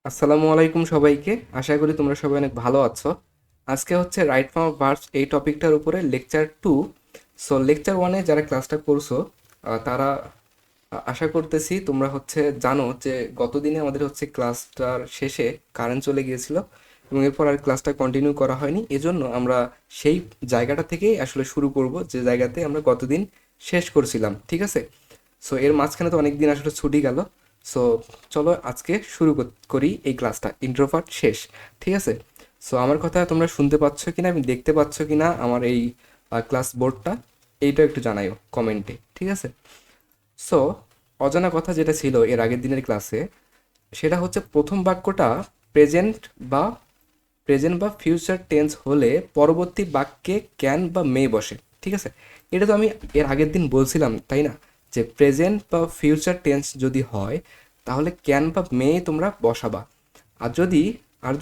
আসসালামু আলাইকুম সবাইকে। আশা করি তোমরা সবাই অনেক ভালো আছো। আজকে হচ্ছে রাইট ফর্ম অফ ভার্বস এই টপিকটার উপরে লেকচার 2। সো লেকচার 1-এ যারা ক্লাসটা করছো তারা আশা করতেছি তোমরা হচ্ছে জানো যে গতদিনে আমাদের হচ্ছে ক্লাসটার শেষে কারেন্ট চলে গিয়েছিল এবং এরপর আর ক্লাসটা কন্টিনিউ করা হয়নি। এজন্য আমরা সেই জায়গাটা থেকেই আসলে শুরু করব যে জায়গাতে আমরা গতদিন শেষ করছিলাম, ঠিক আছে? সো এর মাঝখানে তো অনেক দিন আসলে ছুটি গেল। সো চলো আজকে শুরু করি এই ক্লাসটা। ইন্ট্রোভার্ট শেষ, ঠিক আছে? সো আমার কথা তোমরা শুনতে পাচ্ছ কিনা, আমি দেখতে পাচ্ছ কিনা আমার এই ক্লাস বোর্ডটা, এইটা একটু জানাইও কমেন্টে, ঠিক আছে? সো অজানা কথা যেটা ছিল এর আগের দিনের ক্লাসে, সেটা হচ্ছে প্রথম বাক্যটা প্রেজেন্ট বা ফিউচার টেন্স হলে পরবর্তী বাক্যে ক্যান বা মে বসে, ঠিক আছে? এটা তো আমি এর আগের দিন বলছিলাম, তাই না? যে প্রেজেন্ট বা ফিউচার টেন্স যদি হয় তাহলে ক্যান বা মে তোমরা বসাবা। আর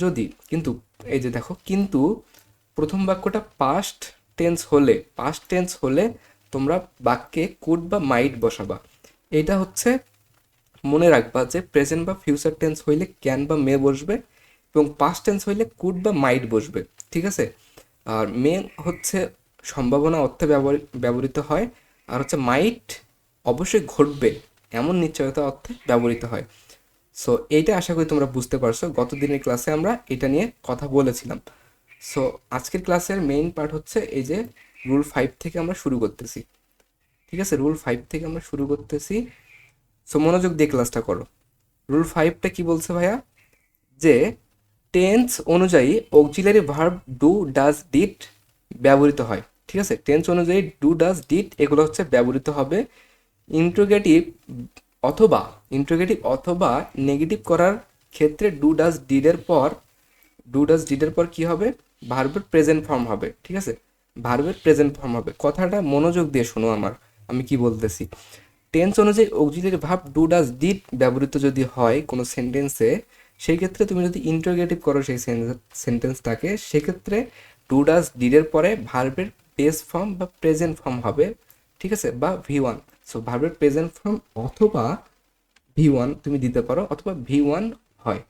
যদি কিন্তু এই যে দেখো, কিন্তু প্রথম বাক্যটা পাস্ট টেন্স হলে তোমরা বাক্যে কুড বা মাইট বসাবা। এটা হচ্ছে মনে রাখবা যে প্রেজেন্ট বা ফিউচার টেন্স হইলে ক্যান বা মে বসবে এবং পাস্ট টেন্স হইলে কুড বা মাইট বসবে, ঠিক আছে? আর মে হচ্ছে সম্ভাবনা অর্থে ব্যবহৃত হয়, আর হচ্ছে মাইট অবশ্যই ঘটবে এমন নিশ্চয়তা অর্থে ব্যবহৃত হয়। সো এইটা আশা করি তোমরা বুঝতে পারছো, গত দিনের ক্লাসে আমরা এটা নিয়ে কথা বলেছিলাম। সো আজকের ক্লাসের মেইন পার্ট হচ্ছে এই যে রুল 5 থেকে আমরা শুরু করতেছি, ঠিক আছে? রুল 5 থেকে আমরা শুরু করতেছি। সো মনোযোগ দিয়ে ক্লাসটা করো। রুল 5টা কি বলছে ভাইয়া? যে টেন্স অনুযায়ী auxiliary verb do does did ব্যবহৃত হয়, ঠিক আছে? টেন্স অনুযায়ী ডু ডাজ ডিড এগুলো হচ্ছে ব্যবহৃত হবে। ইন্ট্রোগেটিভ অথবা নেগেটিভ করার ক্ষেত্রে ডু ডাজ ডিডের পর কি হবে? ভার্বের প্রেজেন্ট ফর্ম হবে, ঠিক আছে? ভার্বের প্রেজেন্ট ফর্ম হবে। কথাটা মনোযোগ দিয়ে শোনো আমি কি বলতেছি। টেন্স অনুযায়ী auxiliary verb do does did ব্যবহৃত যদি হয় কোনো সেন্টেন্সে, সেই ক্ষেত্রে তুমি যদি ইন্টারোগেটিভ করো সেই সেন্টেন্সটাকে, সেক্ষেত্রে ডু ডাজ ডিডের পরে ভার্বের বেস ফর্ম বা প্রেজেন্ট ফর্ম হবে, ঠিক আছে? বা ভি 1। সো ভার্বের প্রেজেন্ট ফর্ম অথবা ভি 1 তুমি দিতে পারো, অথবা ভি 1 হয়,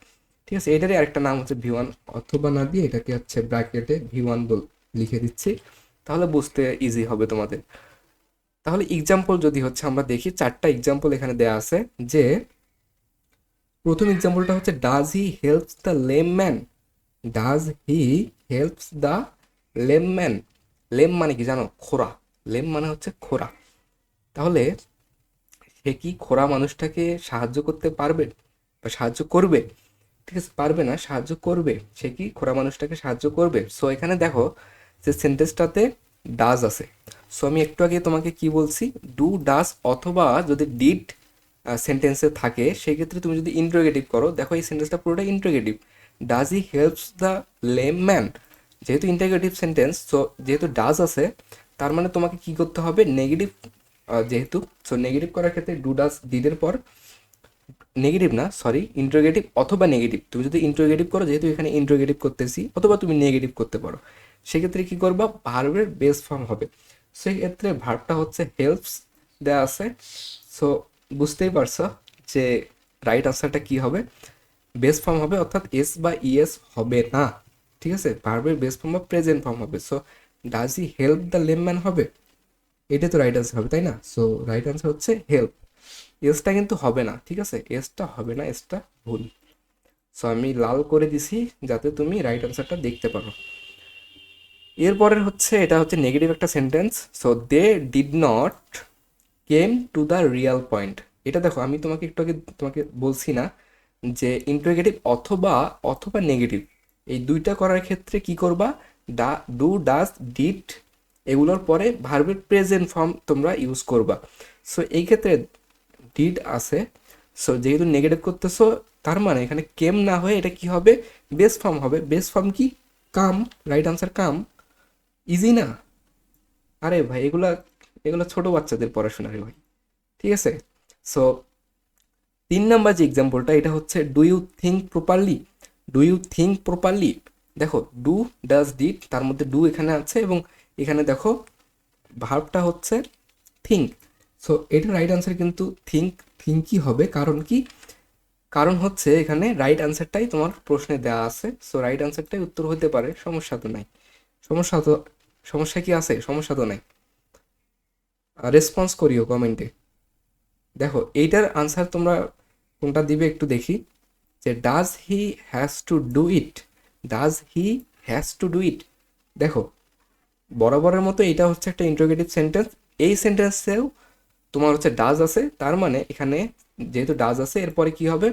ঠিক আছে? এটারই আরেকটা নাম হচ্ছে ভি 1। অথবা না দিয়ে এটাকে হচ্ছে ব্র্যাকেটে ভি 1 লিখে দিচ্ছি, তাহলে বুঝতে ইজি হবে তোমাদের। তাহলে এক্সাম্পল যদি হচ্ছে আমরা দেখি, 4টা এক্সাম্পল এখানে দেয়া আছে। যে প্রথম এক্সাম্পলটা হচ্ছে does he helps the lame man. Does he helps the lame man. Lame মানে কি জানো? খোঁড়া। লেম মানে হচ্ছে খোঁড়া। তাহলে সে কি খোঁড়া মানুষটাকে সাহায্য করতে পারবে বা সাহায্য করবে? ঠিক আছে, পারবে না, সাহায্য করবে। সে কি খোঁড়া মানুষটাকে সাহায্য করবে? সো এখানে দেখো যে সেন্টেন্সটাতে ডাজ আছে। সো আমি একটু আগে তোমাকে কি বলছি, ডু ডাজ অথবা যদি ডিড সেন্টেন্সে থাকে, সেক্ষেত্রে তুমি যদি ইন্টারোগেটিভ করো, দেখো এই সেন্টেন্সটা পুরোটা interrogative. Does he helps the lame man, যেহেতু ইন্টারোগেটিভ সেন্টেন্স, সো যেহেতু ডাজ আছে, তার মানে তোমাকে কি করতে হবে? নেগেটিভ, যেহেতু, সো নেগেটিভ করার ক্ষেত্রে ডু ডাজ ডিডের পর, নেগেটিভ না, সরি, ইন্টারোগেটিভ অথবা নেগেটিভ। তুমি যদি ইন্টারোগেটিভ করো, যেহেতু এখানে ইন্টারোগেটিভ করতেছি, অথবা তুমি নেগেটিভ করতে পারো, সেক্ষেত্রে কি করবা? ভার্বের বেস ফর্ম হবে। সেই ক্ষেত্রে ভার্বটা হচ্ছে হেল্পস দেওয়া আছে। সো বুঝতেই পারছো যে রাইট আনসারটা কি হবে? বেস ফর্ম হবে, অর্থাৎ এস বা ইএস হবে না, ঠিক আছে? ভার্বের বেস ফর্ম বা প্রেজেন্ট ফর্ম হবে। So does he help the layman হবে, এটাই তো রাইট আনসার হবে, তাই না? সো রাইট আনসার হচ্ছে হেল্প। এসটা কিন্তু হবে না, ঠিক আছে? এসটা হবে না, এসটা ভুল। সো আমি লাল করে দিছি যাতে তুমি রাইট আনসারটা দেখতে পারো। এরপরের হচ্ছে, এটা হচ্ছে নেগেটিভ একটা sentence. So they did not came to the real point. এটা দেখো, আমি তোমাকে একটু আগে তোমাকে বলছি না যে ইন্টারোগেটিভ অথবা নেগেটিভ, এই দুইটা করার ক্ষেত্রে কি করবা? ডু ডাজ ডিড এগুলোর পরে ভার্বের প্রেজেন্ট ফর্ম তোমরা ইউজ করবা। সো এই ক্ষেত্রে ডিড আছে, সো যেহেতু নেগেটিভ করতেছো, তার মানে এখানে কেম না হয়ে এটা কি হবে? বেস ফর্ম হবে। বেস ফর্ম কি? কাম। রাইট আনসার কাম। ইজি না? আরে ভাই, এগুলা এগুলো ছোট বাচ্চাদের পড়াশোনা রে ভাই, ঠিক আছে? সো 3 নাম্বার যে এক্সাম্পলটা, এটা হচ্ছে do you think properly. Do you think properly, দেখো ডু ডাজ ডিড, তার মধ্যে ডু এখানে আছে এবং এখানে দেখো ভার্বটা হচ্ছে থিঙ্ক। সো এটা রাইট আনসার কিন্তু থিঙ্কই হবে। কারণ কি? কারণ হচ্ছে এখানে রাইট আনসারটাই তোমার প্রশ্নে দেওয়া আছে, সো রাইট আনসারটাই উত্তর হতে পারে, সমস্যা তো নাই। সমস্যা তো, সমস্যা কি আছে? সমস্যা তো নাই। রেসপন্স করিও কমেন্টে। দেখো এইটার আনসার তোমরা কোনটা দিবে একটু দেখি, যে does he has to do it, does he has to do it. দেখো বরাবরের মতো এটা হচ্ছে একটা ইন্টারোগেটিভ সেন্টেন্স, এই সেন্টেন্সেও তোমার হচ্ছে ডাজ আছে, তার মানে এখানে যেহেতু ডাজ আছে এরপরে কি হবে,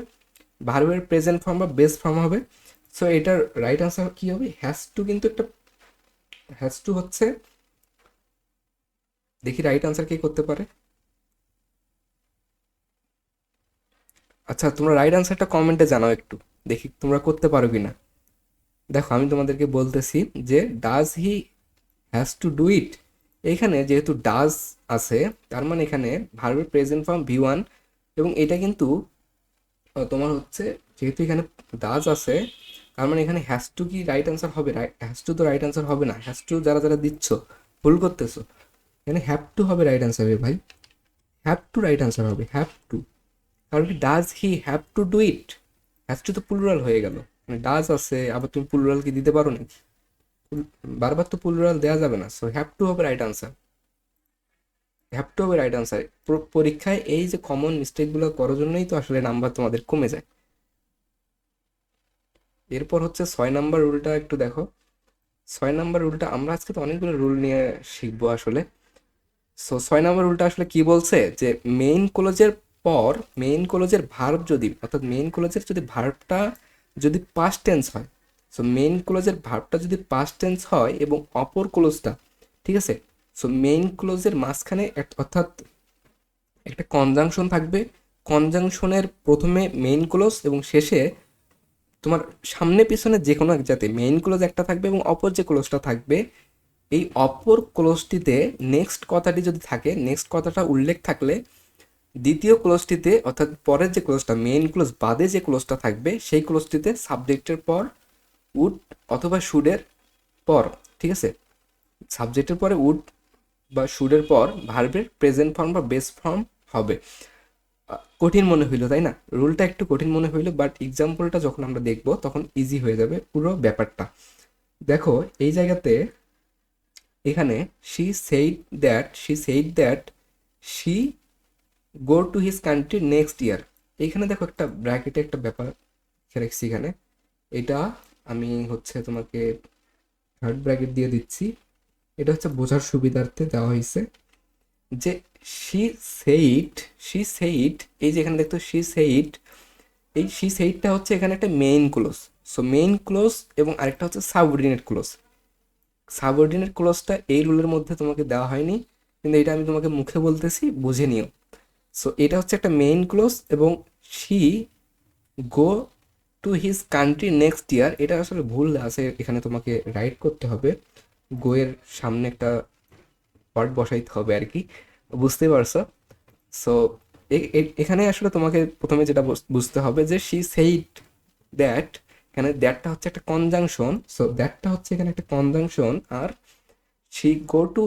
ভার্বের প্রেজেন্ট ফর্ম বা বেস ফর্ম হবে। সো এটার রাইট আনসার কি হবে, হ্যাজ টু, কিন্তু একটা হ্যাজ টু হচ্ছে, দেখি রাইট আনসার কে করতে পারে। আচ্ছা তোমরা রাইট আনসারটা কমেন্টে জানাও একটু, দেখি তোমরা করতে পারো কিনা। দেখো আমি তোমাদেরকে বলতেছি যে does he has to do it, এখানে যেহেতু ডাজ আছে তার মানে এখানে ভার্বের প্রেজেন্ট ফর্ম ভি1, এবং এটা কিন্তু তোমার হচ্ছে, যেহেতু এখানে ডাজ আছে তার মানে এখানে হ্যাজ টু কি রাইট আনসার হবে? হ্যাজ টু তো রাইট আনসার হবে না, হ্যাজ টু যারা যারা দিচ্ছ ভুল করতেছো, এখানে হ্যাভ টু হবে রাইট আনসার ভাই, হ্যাভ টু রাইট আনসার হবে, হ্যাভ টু। কারণ কি does he have to do it, has to তো প্লুরাল হয়ে গেল, মানে ডাজ আছে আবার তুমি প্লুরাল কি দিতে পারো নাকি? বারবার তো প্লুরাল দেওয়া যাবে না, সো হ্যাভ টু হবে রাইট আনসার, হ্যাভ টু হবে রাইট আনসার। পরীক্ষায় এই যে কমন মিস্টেকগুলো করার জন্যই তো আসলে নাম্বার তোমাদের কমে যায়। এরপর হচ্ছে 6 নাম্বার রুলটা একটু দেখো। 6 নাম্বার রুলটা আমরা আজকে তো অনেকগুলো রুল নিয়ে শিখবো আসলে। সো 6 নাম্বার রুলটা আসলে কি বলছে, যে মেইন ক্লোজের পর মেইন ক্লোজের ভার্ব যদি, অর্থাৎ মেইন ক্লোজের যদি ভার্বটা যদি পাস্ট টেন্স হয়, সো মেইন ক্লোজের ভার্বটা যদি পাস্ট টেন্স হয় এবং অপর ক্লোজটা, ঠিক আছে, সো মেইন ক্লোজের মাঝখানে অর্থাৎ একটা কনজাংশন থাকবে, কনজাংশনের প্রথমে মেইন ক্লোজ এবং শেষে তোমার সামনে পিছনে যে কোনো এক জাতে মেইন ক্লোজ একটা থাকবে এবং অপর যে ক্লোজটা থাকবে, এই অপর ক্লোজটিতে নেক্সট কথাটি যদি থাকে, নেক্সট কথাটা উল্লেখ থাকলে দ্বিতীয় ক্লোজটিতে, অর্থাৎ পরের যে ক্লোজটা মেইন ক্লোজ বাদে যে ক্লোজটা থাকবে সেই ক্লোজটিতে সাবজেক্টের পর উড অথবা শুডের পর, ঠিক আছে, সাবজেক্টের পরে উড বা শুডের পর ভার্বের প্রেজেন্ট ফর্ম বা বেস ফর্ম হবে। কঠিন মনে হইলো তাই না? রুলটা একটু কঠিন মনে হইলো, বাট এক্সাম্পলটা যখন আমরা দেখব তখন ইজি হয়ে যাবে পুরো ব্যাপারটা। দেখো এই জায়গাতে এখানে she said that she go to his country next year, এইখানে দেখো একটা ব্র্যাকেটে একটা ব্যাপার রেখেছি এখানে, এটা আমি হচ্ছে তোমাকে থার্ড ব্র্যাকেট দিয়ে দিচ্ছি, এটা হচ্ছে বোঝার সুবিধার্থে দেওয়া হয়েছে, যে she said, এই যে এখানে দেখতো she said, এই she saidটা হচ্ছে এখানে একটা main clause, so main clause এবং আরেকটা হচ্ছে সাবঅর্ডিনেট ক্লোজ। সাবঅর্ডিনেট ক্লোজটা এই রুলের মধ্যে তোমাকে দেওয়া হয়নি, কিন্তু এটা আমি তোমাকে মুখে বলতেছি, বুঝে নিও। সো এটা হচ্ছে একটা মেইন ক্লোজ এবং she go to his country next ইয়ার, এটা আসলে ভুল আছে, এখানে তোমাকে রাইট করতে হবে, গো এর সামনে একটা ওয়ার্ড বসাইতে হবে আর কি, বুঝতেই পারছো। সো এখানে আসলে তোমাকে প্রথমে যেটা বুঝতে হবে যে শি সেইড দ্যাট, এখানে দ্যাটটা হচ্ছে একটা কনজাংশন, সো দ্যাটটা হচ্ছে এখানে একটা কনজাংশন, আর she go to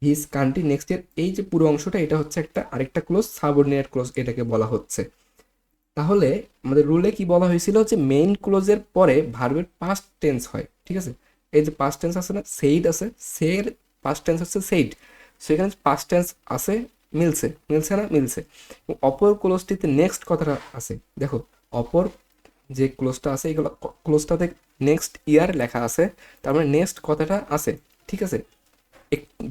his country next year, এই যে পুরো অংশটা এটা হচ্ছে একটা আরেকটা ক্লোজ, সাবঅর্ডিনেট ক্লোজ এটাকে বলা হচ্ছে। তাহলে আমাদের রুলে কি বলা হয়েছিল, যে মেইন ক্লোজের পরে ভার্বের পাস্ট টেন্স হয়, ঠিক আছে, এই যে পাস্ট টেন্স আছে না, সেইড আছে, সের পাস্ট টেন্স হচ্ছে সেইড, সেখানে পাস্ট টেন্স আছে, মিলছে, মিলছে না, মিলছে। এবং অপর ক্লোজটিতে নেক্সট কথাটা আছে, দেখো অপর যে ক্লোজটা আছে এইগুলো ক্লোজটাতে নেক্সট ইয়ার লেখা আছে, তার মানে নেক্সট কথাটা আছে, ঠিক আছে,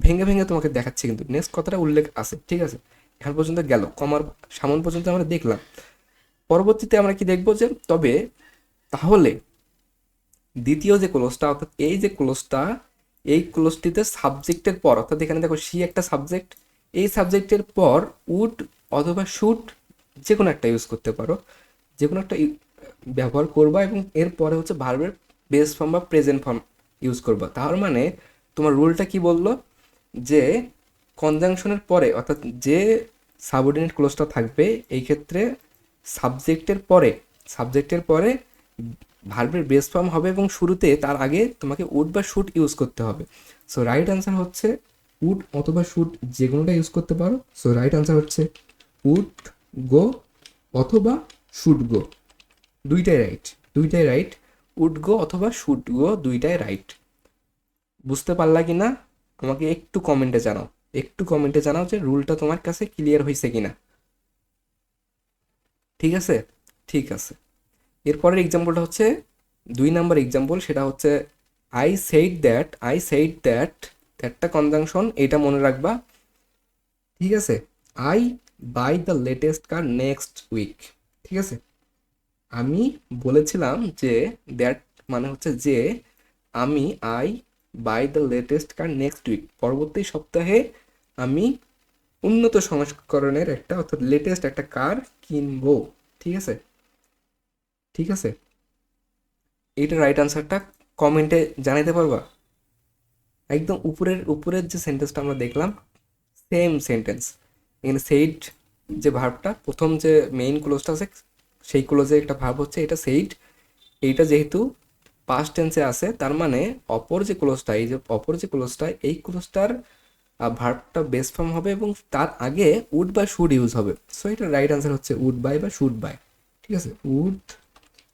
ভেঙে ভেঙে তোমাকে দেখাচ্ছি কিন্তু নেক্সট কথাটা উল্লেখ আছে, ঠিক আছে, এখান পর্যন্ত গেল, কমার সামন পর্যন্ত আমরা দেখলাম। পরবর্তীতে আমরা কি দেখবো, যে তবে তাহলে দ্বিতীয় যে ক্লোজটা, অর্থাৎ এই যে ক্লোজটা, এই ক্লোজটিতে সাবজেক্টের পর, অর্থাৎ এখানে দেখো সি একটা সাবজেক্ট, এই সাবজেক্টের পর উড অথবা শুড যে কোনো একটা ইউজ করতে পারো, যে কোনো একটা ব্যবহার করবা, এবং এরপরে হচ্ছে ভার্বের বেস ফর্ম বা প্রেজেন্ট ফর্ম ইউজ করবা। তার মানে তোমার রুলটা কি বললো, যে কনজাংশনের পরে, অর্থাৎ যে সাবঅর্ডিনেট ক্লোজটা থাকবে এই ক্ষেত্রে সাবজেক্টের পরে ভার্বের বেস ফর্ম হবে এবং শুরুতে তার আগে তোমাকে উড বা শুড ইউজ করতে হবে। সো রাইট আনসার হচ্ছে উড অথবা শুড, যে কোনোটা ইউজ করতে পারো। সো রাইট আনসার হচ্ছে উড গো অথবা শুড গো, দুইটাই রাইট, দুইটাই রাইট। উড গো অথবা শুড গো দুইটাই রাইট। বুঝতে পারলা কি না আমাকে একটু কমেন্টে জানাও, একটু কমেন্টে জানাও যে রুলটা তোমার কাছে ক্লিয়ার হয়েছে কিনা। ঠিক আছে, ঠিক আছে। এরপরের এক্সাম্পলটা হচ্ছে 2 নাম্বার এক্সাম্পল, সেটা হচ্ছে আই সেইড দ্যাট দ্যাটটা কনজাংশন, এটা মনে রাখবা। ঠিক আছে, I buy the latest car next week. ঠিক আছে, আমি বলেছিলাম যে দ্যাট মানে হচ্ছে যে আমি I buy the latest car next week, পরবর্তী সপ্তাহে আমি উন্নত সংস্করণের একটা অর্থাৎ লেটেস্ট একটা কার কিনবো। ঠিক আছে, ঠিক আছে। এইটা রাইট আনসারটা কমেন্টে জানাইতে পারবা? একদম উপরের উপরের যে সেন্টেন্সটা আমরা দেখলাম সেম সেন্টেন্স, এখানে সেইড যে ভার্বটা প্রথম যে মেইন ক্লোজটা আছে সেই ক্লোজে একটা ভার্ব হচ্ছে এটা সেইড। এইটা যেহেতু পাস্ট টেন্সে আছে তার মানে অপর যে ক্লোজটা, এই যে অপর যে ক্লোজটা, এই ক্লোজটার ভার্বটা বেস ফর্ম হবে এবং তার আগে উড বা শুড ইউজ হবে। সো এটা রাইট আনসার হচ্ছে উড বাই বা শুড বাই। ঠিক আছে, উড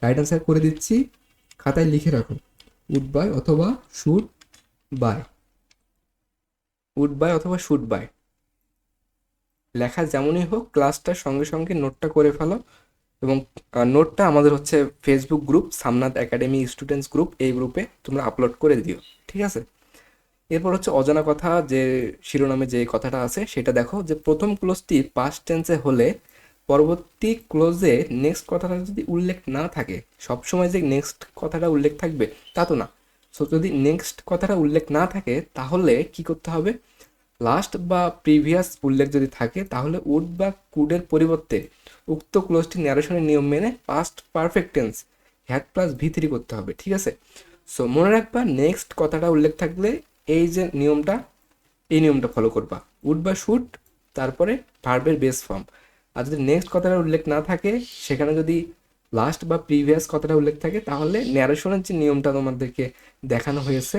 রাইট আনসার করে দিচ্ছি, খাতায় লিখে রাখো উড বাই অথবা শুড বাই, উড বাই অথবা শুড বাই। লেখা যেমনই হোক ক্লাসটার সঙ্গে সঙ্গে নোটটা করে ফেলো এবং নোটটা আমাদের হচ্ছে Facebook group Samnath academy students group, এই গ্রুপে তোমরা আপলোড করে দিও। ঠিক আছে, এরপর হচ্ছে অজানা কথা যে শিরোনামে যে কথাটা আছে সেটা দেখো যে প্রথম ক্লোজটি পাস্ট টেন্সে হলে পরবর্তী ক্লোজে নেক্সট কথাটা যদি উল্লেখ না থাকে, সবসময় যে নেক্সট কথাটা উল্লেখ থাকবে তা তো না। সো যদি নেক্সট কথাটা উল্লেখ না থাকে তাহলে কি করতে হবে, লাস্ট বা প্রিভিয়াস উল্লেখ যদি থাকে তাহলে উড বা কুডের পরিবর্তে উক্ত ক্লোজটি ন্যারেশনের নিয়ম মেনে past perfect tense had plus ভি3 করতে হবে। ঠিক আছে, সো মনে রাখবা নেক্সট কথাটা উল্লেখ থাকলে এই যে নিয়মটা, এই নিয়মটা ফলো করবা, উড বা শুড তারপরে ভার্বের বেস ফর্ম। আর যদি নেক্সট কথাটা উল্লেখ না থাকে সেখানে যদি লাস্ট বা প্রিভিয়াস কথাটা উল্লেখ থাকে তাহলে ন্যারেশনের যে নিয়মটা তোমাদেরকে দেখানো হয়েছে,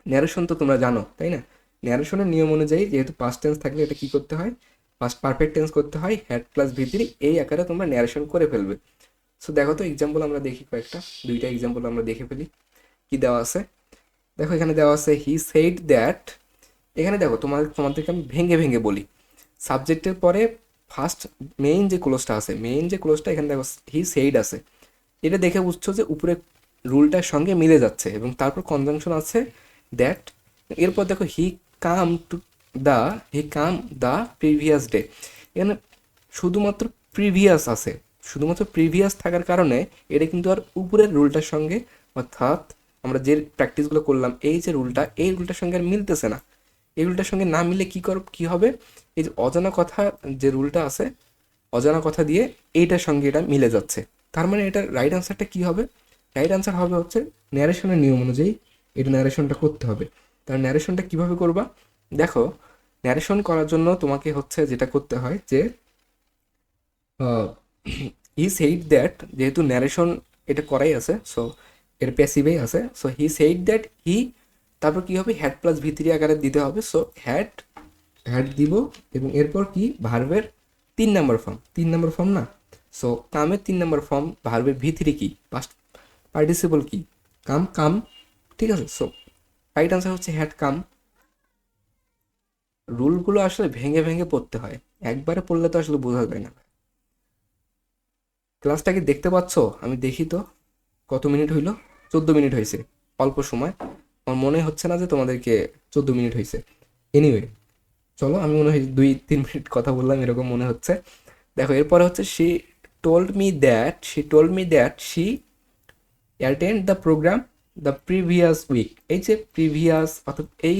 ন্যারেশন তো তোমরা জানো তাই না, ন্যারেশনের নিয়ম অনুযায়ী যেহেতু পাস্ট টেন্স থাকলে এটা কি করতে হয়, পাস্ট পারফেক্ট টেন্স করতে হয়, হ্যাড প্লাস ভি3 এই আকারে তোমরা ন্যারেশন করে ফেলবে। সো দেখো তো এক্সাম্পল আমরা দেখি কয়েকটা, দুইটা এক্সাম্পল আমরা দেখে ফেলি কি দেওয়া আছে। দেখো এখানে দেওয়া আছে হি সেইড দ্যাট, এখানে দেখো তোমাদেরকে আমি ভেঙে ভেঙে বলি, সাবজেক্টের পরে ফার্স্ট মেইন যে ক্লোজটা আছে, মেইন যে ক্লোজটা এখানে দেখো হি সেইড আছে, এটা দেখে বুঝছো যে উপরে রুলটার সঙ্গে মিলে যাচ্ছে এবং তারপর কনজাংশন আছে দ্যাট। এরপর দেখো হি কাম দ্য প্রিভিয়াস ডে, এখানে শুধুমাত্র প্রিভিয়াস আছে, শুধুমাত্র প্রিভিয়াস থাকার কারণে এটা কিন্তু আর উপরের রুলটার সঙ্গে অর্থাৎ আমরা যে প্র্যাকটিসগুলো করলাম এই যে রুলটা, এই রুলটার সঙ্গে আর মিলতেছে না। এই রুলটার সঙ্গে না মিলে কি হবে, এই যে অজানা কথা যে রুলটা আছে, অজানা কথা দিয়ে এইটার সঙ্গে এটা মিলে যাচ্ছে। তার মানে এটার রাইট আনসারটা কি হবে, রাইট আনসার হবে হচ্ছে ন্যারেশনের নিয়ম অনুযায়ী এটা ন্যারেশনটা করতে হবে। তার ন্যারেশনটা কিভাবে করবা, দেখো ন্যারেশন করার জন্য তোমাকে হচ্ছে যেটা করতে হয় যে হি সেইড দ্যাট, যেহেতু ন্যারেশন এটা করাই আছে সো এর প্যাসিভেই আছে, so he said that he, তারপর কি হবে হ্যাড প্লাস ভি3 আকারে দিতে হবে। সো হ্যাড হ্যাড দিব এবং এরপর কি ভার্বের 3 নাম্বার ফর্ম, 3 নাম্বার ফর্ম না, সো কামের 3 নাম্বার ফর্ম ভার্বের ভি3 কি পাস্ট পার্টিসিপল কি কাম কাম। ঠিক আছে, সো রাইট আনসার হচ্ছে হ্যাড কাম। রুলগুলো আসলে ভেঙে ভেঙে পড়তে হয়, একবারে পড়লে তো আসলে বোঝা যায় না। ক্লাসটা কি দেখতে পাচ্ছ? আমি দেখি তো কত মিনিট হইলো, 14 মিনিট হয়েছে, অল্প সময়। আমার মনে হচ্ছে না যে তোমাদেরকে 14 মিনিট হয়েছে। এনিওয়ে চলো, আমি মনে হয় 2-3 মিনিট কথা বললাম এরকম মনে হচ্ছে। দেখো এরপরে হচ্ছে she attend the program the previous week. এই যে প্রিভিয়াস অর্থাৎ এই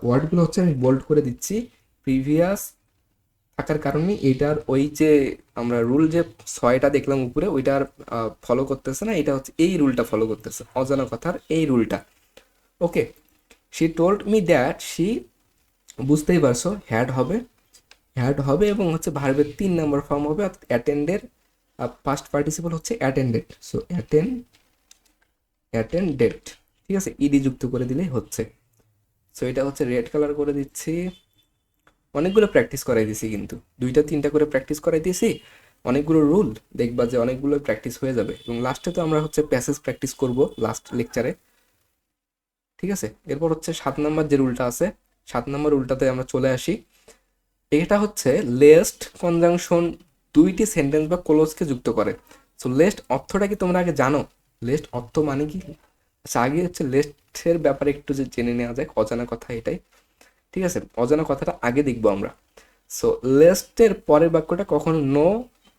ওয়ার্ডগুলো হচ্ছে আমি বোল্ড করে দিচ্ছি, প্রিভিয়াস থাকার কারণে এটার ওই যে আমরা রুল যে 6টা দেখলাম উপরে ওইটার ফলো করতেছে না, এটা হচ্ছে এই রুলটা ফলো করতেছে, অজানা কথার এই রুলটা। Okay, she told me that she, বুঝতেই পারছো হ্যাড হবে এবং হচ্ছে ভার্বের 3 নাম্বার ফর্ম হবে অর্থাৎ অ্যাটেন্ডের পাস্ট পার্টিসিপল হচ্ছে অ্যাটেন্ডেড, সো অ্যাটেন্ডেড। ঠিক আছে, ইডি যুক্ত করে দিলেই হচ্ছে। সো এটা হচ্ছে রেড কালার করে দিচ্ছি, অনেকগুলো প্র্যাকটিস করাই দিছি কিন্তু 2-3টা করে প্র্যাকটিস করাই দিয়েছি। অনেকগুলো রুল, দেখবা যে অনেকগুলো প্র্যাকটিস হয়ে যাবে, এবং লাস্টে তো আমরা হচ্ছে প্যাসেজ প্র্যাকটিস করব লাস্ট লেকচারে, ঠিক আছে। এরপর হচ্ছে 7 নম্বর যে রুলটা আছে, 7 নম্বর রুলটাতে আমরা চলে আসি। এটা হচ্ছে লেস্ট কনজাংশন দুইটি সেন্টেন্স বা ক্লোজকে যুক্ত করে। সো লেস্ট অর্থটা কি তোমরা আগে জানো? লেস্ট অর্থ মানে কি? আচ্ছা, আগে হচ্ছে লেস্টের ব্যাপারে একটু যে জেনে নেওয়া যায়, অজানা কথা এটাই, ঠিক আছে। অজানা কথাটা আগে দেখবো আমরা। সো লেস্টের পরের বাক্যটা কখনো নো,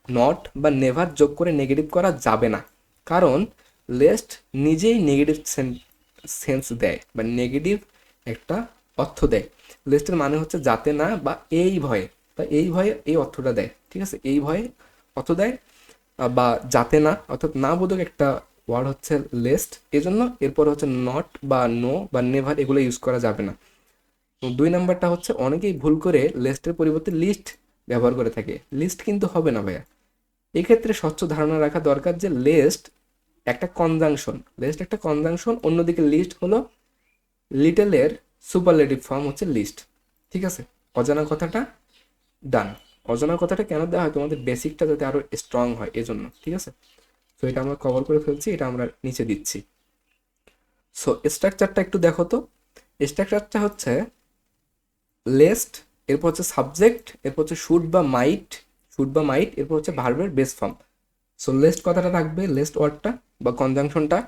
নট বা নেভার যোগ করে নেগেটিভ করা যাবে না, কারণ লেস্ট নিজেই নেগেটিভ সেন্স দেয় বা নেগেটিভ একটা অর্থ দেয়। লেস্টের মানে হচ্ছে যাতে না বা এই ভয়ে, বা এই ভয়ে এই অর্থটা দেয়, ঠিক আছে, এই ভয়ে অর্থ দেয়, বা যাতে না, অর্থাৎ না বোধক একটা ওয়ার্ড হচ্ছে লেস্ট, এজন্য এরপর হচ্ছে নট বা নো বা নেভার এগুলো ইউজ করা যাবে না। 2 নাম্বারটা হচ্ছে অনেকেই ভুল করে লেস্টের পরিবর্তে লিস্ট ব্যবহার করে থাকে। লিস্ট কিন্তু হবে না ভাইয়া। এক্ষেত্রে স্বচ্ছ ধারণা রাখা দরকার যে লেস্ট একটা কনজাংশন, লেস্ট একটা কনজাংশন, অন্যদিকে লিস্ট হলো লিটলের সুপারলেটিভ ফর্ম হচ্ছে লিস্ট, ঠিক আছে। অজানা কথাটা ডান। অজানা কথাটা কেন দেওয়া হয়? তোমাদের বেসিকটা যাতে আরো স্ট্রং হয় এজন্য, ঠিক আছে। তো এটা আমরা কভার করে ফেলছি, এটা আমরা নিচে দিচ্ছি। সো স্ট্রাকচারটা একটু দেখো তো। স্ট্রাকচারটা হচ্ছে লেস্ট, এরপর হচ্ছে সাবজেক্ট, এরপর হচ্ছে শুড বা মাইট, শুড বা মাইট, এরপর হচ্ছে ভার্বের বেস ফর্ম। সো লেস্ট কথাটা থাকবে, লেস্ট ওয়ার্ডটা বা কনজাংশনটা,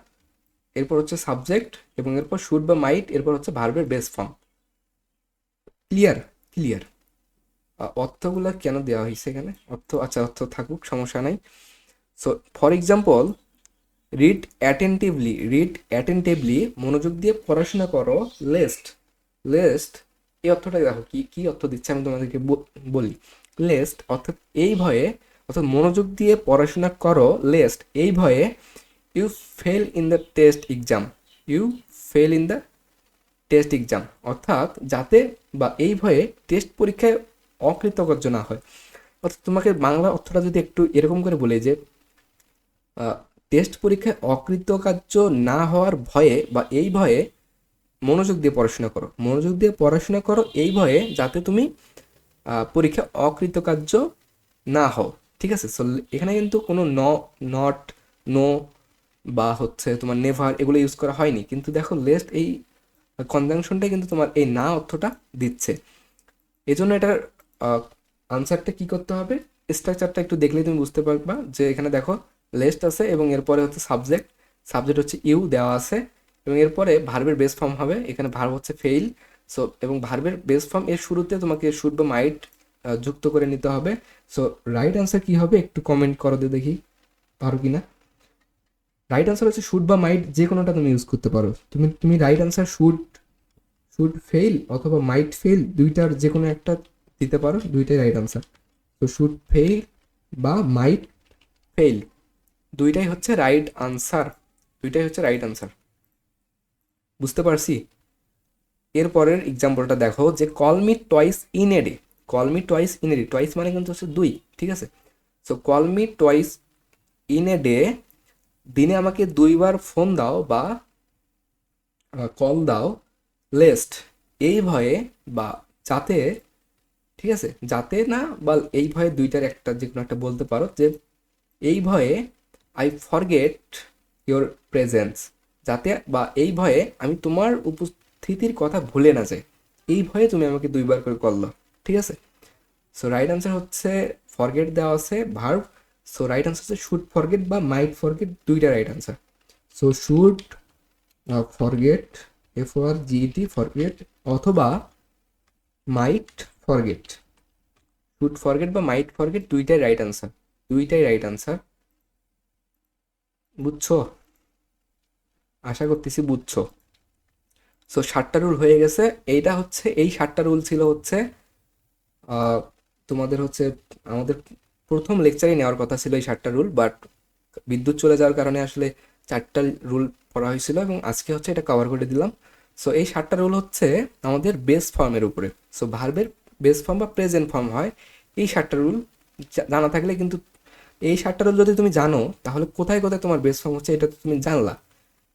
এরপর হচ্ছে সাবজেক্ট, এবং এরপর শুড বা মাইট, এরপর হচ্ছে ভার্বের বেস ফর্ম। ক্লিয়ার? ক্লিয়ার। অর্থগুলো কেন দেওয়া হয়েছে এখানে? অর্থ, আচ্ছা অর্থ থাকুক, সমস্যা নাই। So for example, read attentively, read attentively, মনোযোগ দিয়ে পড়াশোনা করো লেস্ট। লেস্ট এই অর্থটা দেখো কি কি অর্থ দিচ্ছে আমি তোমাদেরকে বলি। লেস্ট অর্থাৎ এই ভয়ে, অর্থাৎ মনোযোগ দিয়ে পড়াশোনা করো লেস্ট এই ভয়ে you fail in the test exam, you fail in the test exam, অর্থাৎ যাতে বা এই ভয়ে টেস্ট পরীক্ষায় অকৃতকার্য না হয়। অর্থাৎ তোমাকে বাংলা অর্থটা যদি একটু এরকম করে বলে যে টেস্ট পরীক্ষায় অকৃতকার্য না হওয়ার ভয়ে বা এই ভয়ে মনোযোগ দিয়ে পড়াশোনা করো, মনোযোগ দিয়ে পড়াশোনা করো এই ভয়ে যাতে তুমি পরীক্ষা অকৃতকার্য না হও, ঠিক আছে। সো এখানে কিন্তু কোনো নট, নো বা হচ্ছে তোমার নেভার এগুলো ইউজ করা হয়নি, কিন্তু দেখো লেস্ট এই কনজাংশনটাই কিন্তু তোমার এই না অর্থটা দিচ্ছে। এই জন্য এটার আনসারটা কি করতে হবে, স্ট্রাকচারটা একটু দেখলেই তুমি বুঝতে পারবা যে এখানে দেখো লেস্ট আছে এবং এরপরে হচ্ছে সাবজেক্ট, সাবজেক্ট হচ্ছে ইউ দেওয়া আছে, এবং এরপরে ভার্বের বেস ফর্ম হবে, এখানে ভার্ব হচ্ছে ফেইল। সো এবং ভার্বের বেস ফর্ম এর শুরুতে তোমাকে শুড বা মাইট যুক্ত করে নিতে হবে। সো রাইট আনসার কি হবে একটু কমেন্ট করো দিয়ে দেখি পারো কি না। রাইট আনসার হচ্ছে শুড বা মাইট, যে কোনোটা তুমি ইউজ করতে পারো। তুমি right answer should, should fail অথবা মাইট ফেইল, দুইটার যে কোনো একটা দিতে পারো, দুইটাই রাইট আনসার। তো শুড ফেইল বা মাইট ফেইল দুইটাই হচ্ছে রাইট আনসার, দুইটাই হচ্ছে রাইট আনসার। বুঝতে পারছি? এরপরের এক্সাম্পলটা দেখো যে call me twice in a day, call me twice in a day, twice মানে কিন্তু হচ্ছে দুই, ঠিক আছে। So call me twice in a day, দিনে আমাকে 2বার ফোন দাও বা কল দাও লেস্ট এই ভয়ে বা যাতে, ঠিক আছে, যাতে না বা এই ভয়ে, দুইটার একটা যে কোনো একটা বলতে পারো, যে এই ভয়ে আই ফরগেট ইওর প্রেজেন্স, যাতে বা এই ভয়ে আমি তোমার উপস্থিতির কথা ভুলে না যাই, এই ভয়ে তুমি আমাকে 2বার করে কল দাও, ঠিক আছে। সো রাইট আনসার হচ্ছে ফরগেট দেওয়া আছে ভার্ব। সো রাইট আনসার হচ্ছে শুড ফরগেট বা মাইট ফরগেট, দুইটা right answer. So should forget, FORGET forget, অথবা মাইট ফরগেট, শুড ফরগেট বা মাইট ফরগেট, দুইটাই রাইট আনসার, দুইটাই রাইট আনসার। বুঝছো? আশা করতেছি বুঝছো। সো 7টা রুল হয়ে গেছে। এইটা হচ্ছে, এই 7টা রুল ছিল হচ্ছে তোমাদের হচ্ছে আমাদের প্রথম লেকচারে নেওয়ার কথা ছিল এই 7টা রুল, বাট বিদ্যুৎ চলে যাওয়ার কারণে আসলে 4টা রুল পড়া হয়েছিল এবং আজকে হচ্ছে এটা কভার করে দিলাম। সো এই 7টা রুল হচ্ছে আমাদের বেস ফর্মের উপরে। সো ভার্বের বেস ফর্ম বা প্রেজেন্ট ফর্ম হয় এই 7টা রুল। জানা থাকলে কিন্তু, এই 7টা রুল যদি তুমি জানো তাহলে কোথায় কোথায় তোমার বেস ফর্ম হচ্ছে এটা তো তুমি জানলা।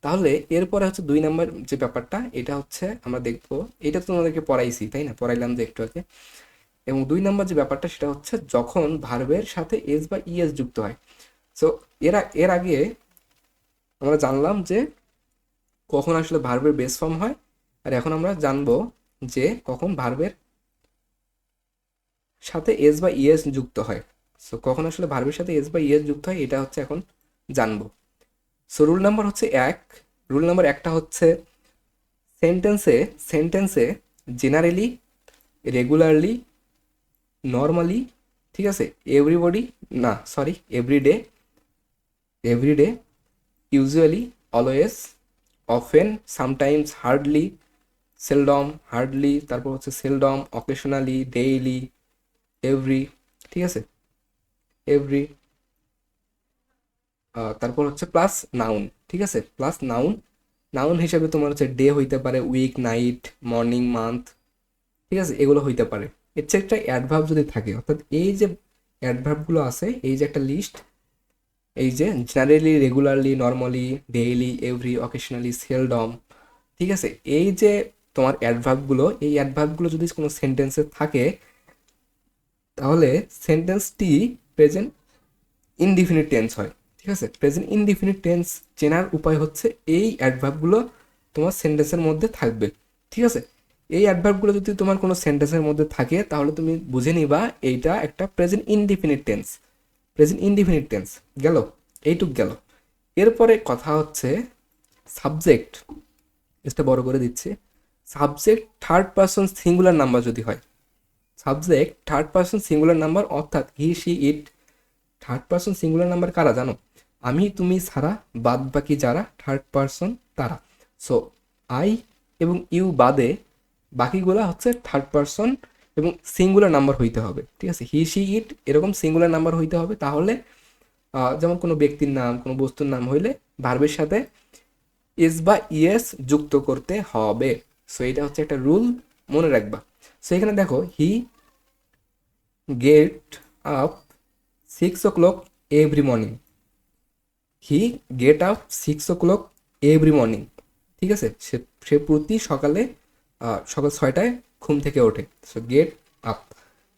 তাহলে এরপরে হচ্ছে 2 নম্বর যে ব্যাপারটা, এটা হচ্ছে আমরা দেখবো, এটা তো তোমাদেরকে পড়াইছি তাই না, পড়াইলাম যে একটু আগে। এবং 2 নাম্বার যে ব্যাপারটা সেটা হচ্ছে যখন ভার্বের সাথে এস বা ইএস যুক্ত হয়। সো এর আগে আমরা জানলাম যে কখন আসলে ভার্বের বেস ফর্ম হয়, আর এখন আমরা জানবো যে কখন ভার্বের সাথে এস বা ইএস যুক্ত হয়। সো কখন আসলে ভার্বের সাথে এস বা ইএস যুক্ত হয় এটা হচ্ছে এখন জানবো। সো রুল নাম্বার হচ্ছে রুল নাম্বার একটা হচ্ছে সেন্টেন্সে জেনারেলি, রেগুলারলি, নর্মালি, ঠিক আছে, এভরিবডি, না sorry, everyday, usually, always, often, sometimes, hardly, seldom, তারপর হচ্ছে সেলডম, অকেশনালি, ডেইলি, এভরি, ঠিক আছে, এভরি, তারপর হচ্ছে প্লাস নাউন, ঠিক আছে, প্লাস নাউন। নাউন হিসেবে তোমার হচ্ছে ডে হইতে পারে, উইক, নাইট, মর্নিং, মান্থ, ঠিক আছে, এগুলো হইতে পারে। এর চেয়ে একটা অ্যাডভার্ব যদি থাকে, অর্থাৎ এই যে অ্যাডভার্বগুলো আছে, এই যে একটা লিস্ট, এই যে generally, regularly, normally, daily, every, occasionally, seldom, ঠিক আছে, এই যে তোমার অ্যাডভার্বগুলো, এই অ্যাডভার্বগুলো যদি কোনো সেন্টেন্সে থাকে তাহলে সেন্টেন্সটি প্রেজেন্ট ইনডিফিনিট টেন্স হয়, ঠিক আছে। প্রেজেন্ট ইনডিফিনিট টেন্স চেনার উপায় হচ্ছে এই অ্যাডভার্বগুলো তোমার সেন্টেন্সের মধ্যে থাকবে, ঠিক আছে। এই অ্যাডভার্বগুলো যদি তোমার কোনো সেন্টেন্সের মধ্যে থাকে তাহলে তুমি বুঝে নিবা এইটা একটা প্রেজেন্ট ইনডিফিনিট টেন্স। গেল, এইটুক গেল। এরপরে কথা হচ্ছে সাবজেক্ট, এটা বড় করে দিচ্ছি। Subject third person singular number যদি হয়, subject third person singular number, অর্থাৎ he, she, it. Third person singular number কারা জানো? আমি, তুমি ছাড়া বাদ বাকি যারা থার্ড পারসন তারা। সো আই এবং ইউ বাদে বাকিগুলা হচ্ছে থার্ড পারসন এবং সিঙ্গুলার নাম্বার হইতে হবে, ঠিক আছে। হি, শি, ইট এরকম সিঙ্গুলার নাম্বার হইতে হবে। তাহলে যেমন কোনো ব্যক্তির নাম, কোনো বস্তুর নাম হইলে ভার্বের সাথে এস বা ইএস যুক্ত করতে হবে। সো এটা হচ্ছে একটা রুল, মনে রাখবা। সো এখানে দেখো, he get up 6 o'clock every morning. He get up 6 o'clock every morning, ঠিক আছে। সে প্রতি সকালে সকাল 6টায় ঘুম থেকে ওঠে। So get up.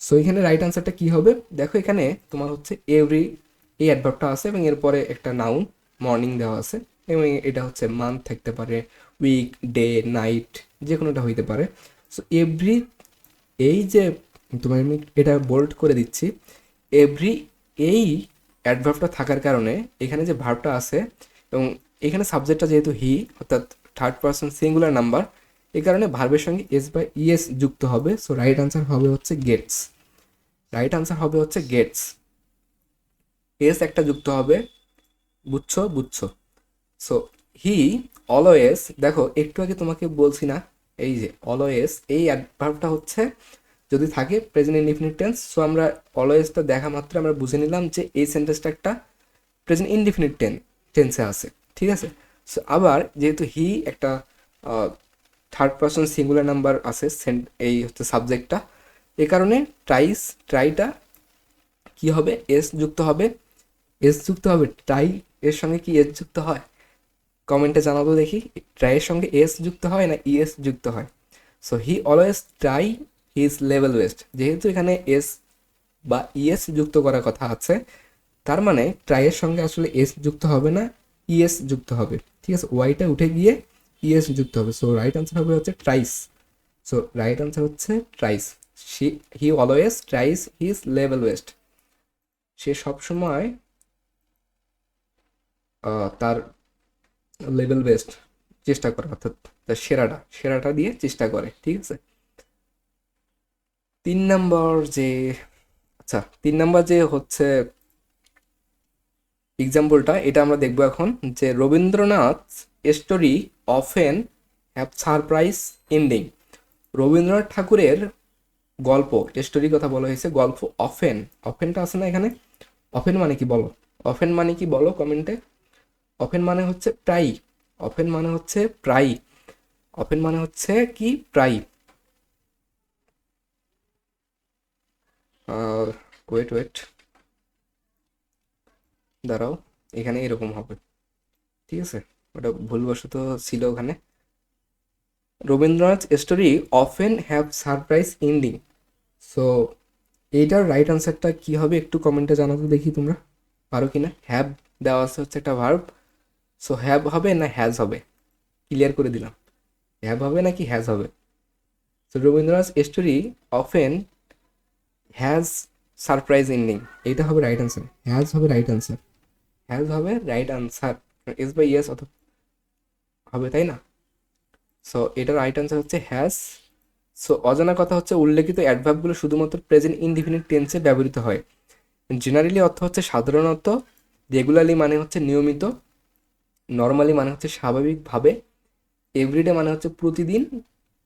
সো এখানে রাইট আনসারটা কী হবে? দেখো এখানে তোমার হচ্ছে এভরি, এই অ্যাডভার্বটা আছে এবং এরপরে একটা নাউন মর্নিং দেওয়া আছে এবং এটা হচ্ছে মান্থ থাকতে পারে, উইক, ডে, নাইট, যে কোনোটা হইতে পারে। সো এভরি, এই যে তোমার আমি এটা বোল্ড করে দিচ্ছি, এভরি, এই অ্যাডভার্বটা থাকার কারণে এখানে যে ভার্বটা আছে এবং এখানে সাবজেক্টটা যেহেতু হি, অর্থাৎ থার্ড পারসন সিঙ্গুলার নাম্বার, এই কারণে ভার্বের সঙ্গে এস বা ইএস যুক্ত হবে। সো রাইট আনসার হবে হচ্ছে গেটস। এস একটা যুক্ত হবে, বুঝছো। সো হি অলওয়েজ, দেখো একটু আগে তোমাকে বলছি না, এই যে অলওয়েজ, এই অ্যাডভার্বটা হচ্ছে যদি থাকে প্রেজেন্ট ইনডিফিনিট টেন্স। সো আমরা অলওয়েজটা দেখা মাত্র আমরা বুঝে নিলাম যে এই সেন্টেন্সটা একটা প্রেজেন্ট ইনডিফিনিট টেন্সে আছে, ঠিক আছে। সো আবার যেহেতু হি একটা থার্ড পারসন সিঙ্গুলার নাম্বার আছে, এই হচ্ছে সাবজেক্টটা, এ কারণে ট্রাইটা কি হবে? এস যুক্ত হবে। ট্রাই এর সঙ্গে কি এস যুক্ত হয়? কমেন্টে জানাবো দেখি, ট্রাইয়ের সঙ্গে এস যুক্ত হয় না ইএস যুক্ত হয়। So he always try his level best. যেহেতু এখানে এস বা ইএস যুক্ত করার কথা আছে, তার মানে ট্রাইয়ের সঙ্গে আসলে এস যুক্ত হবে না, ইএস যুক্ত হবে, ঠিক আছে। ওয়াইটা উঠে গিয়ে ইএস যুক্ত হবে। সো রাইট আনসার হবে হচ্ছে ট্রাইস। সো রাইট আনসার হচ্ছে tries. He always tries his level best. সে সবসময় তার লেভেল বেস্ট চেষ্টা করে, অর্থাৎ তার সেরাটা দিয়ে চেষ্টা করে, ঠিক আছে। 3 নম্বর যে, আচ্ছা 3 নম্বর যে হচ্ছে এক্সাম্পলটা, এটা আমরা দেখবো এখন, যে Rabindranath story often have surprise ending. Rabindranath ঠাকুরের গল্প, স্টোরি কথা বলা হয়েছে, গল্প অফেনটা আছে না এখানে, অফেন মানে কি বলো? অফেন মানে কি বলো কমেন্টে? অফেন মানে হচ্ছে প্রায়ই। অফেন মানে হচ্ছে প্রায়ই। অফেন মানে হচ্ছে কি? প্রায়ই। ওয়েট দাঁড়াও, এখানে এরকম হবে, ঠিক আছে, ওটা ভুলবশত ছিল ওখানে। Rabindranath story often have surprise ending. So এইটার রাইট আনসারটা কি হবে একটু কমেন্টে জানাতে দেখি তোমরা পারো কি না। হ্যাভ দেওয়া আছে হচ্ছে একটা ভার্ব, সো হ্যাভ হবে না হ্যাজ হবে, ক্লিয়ার করে দিলাম, হ্যাভ হবে নাকি হ্যাজ হবে। So Rabindranath story often has surprise ending, এইটা হবে রাইট আনসার, হ্যাজ হবে রাইট আনসার, হ্যাজ হবে right answer, S by yes অথবা হবে, তাই না। সো এটার রাইট আনসার হচ্ছে হ্যাজ। সো অজানা কথা হচ্ছে উল্লেখিত অ্যাডভার্বগুলো শুধুমাত্র প্রেজেন্ট ইনডিফিনিট টেন্সে ব্যবহৃত হয়। জেনারেলি অর্থ হচ্ছে সাধারণত, রেগুলারলি মানে হচ্ছে নিয়মিত, নর্মালি মানে হচ্ছে স্বাভাবিকভাবে, এভরিডে মানে হচ্ছে প্রতিদিন,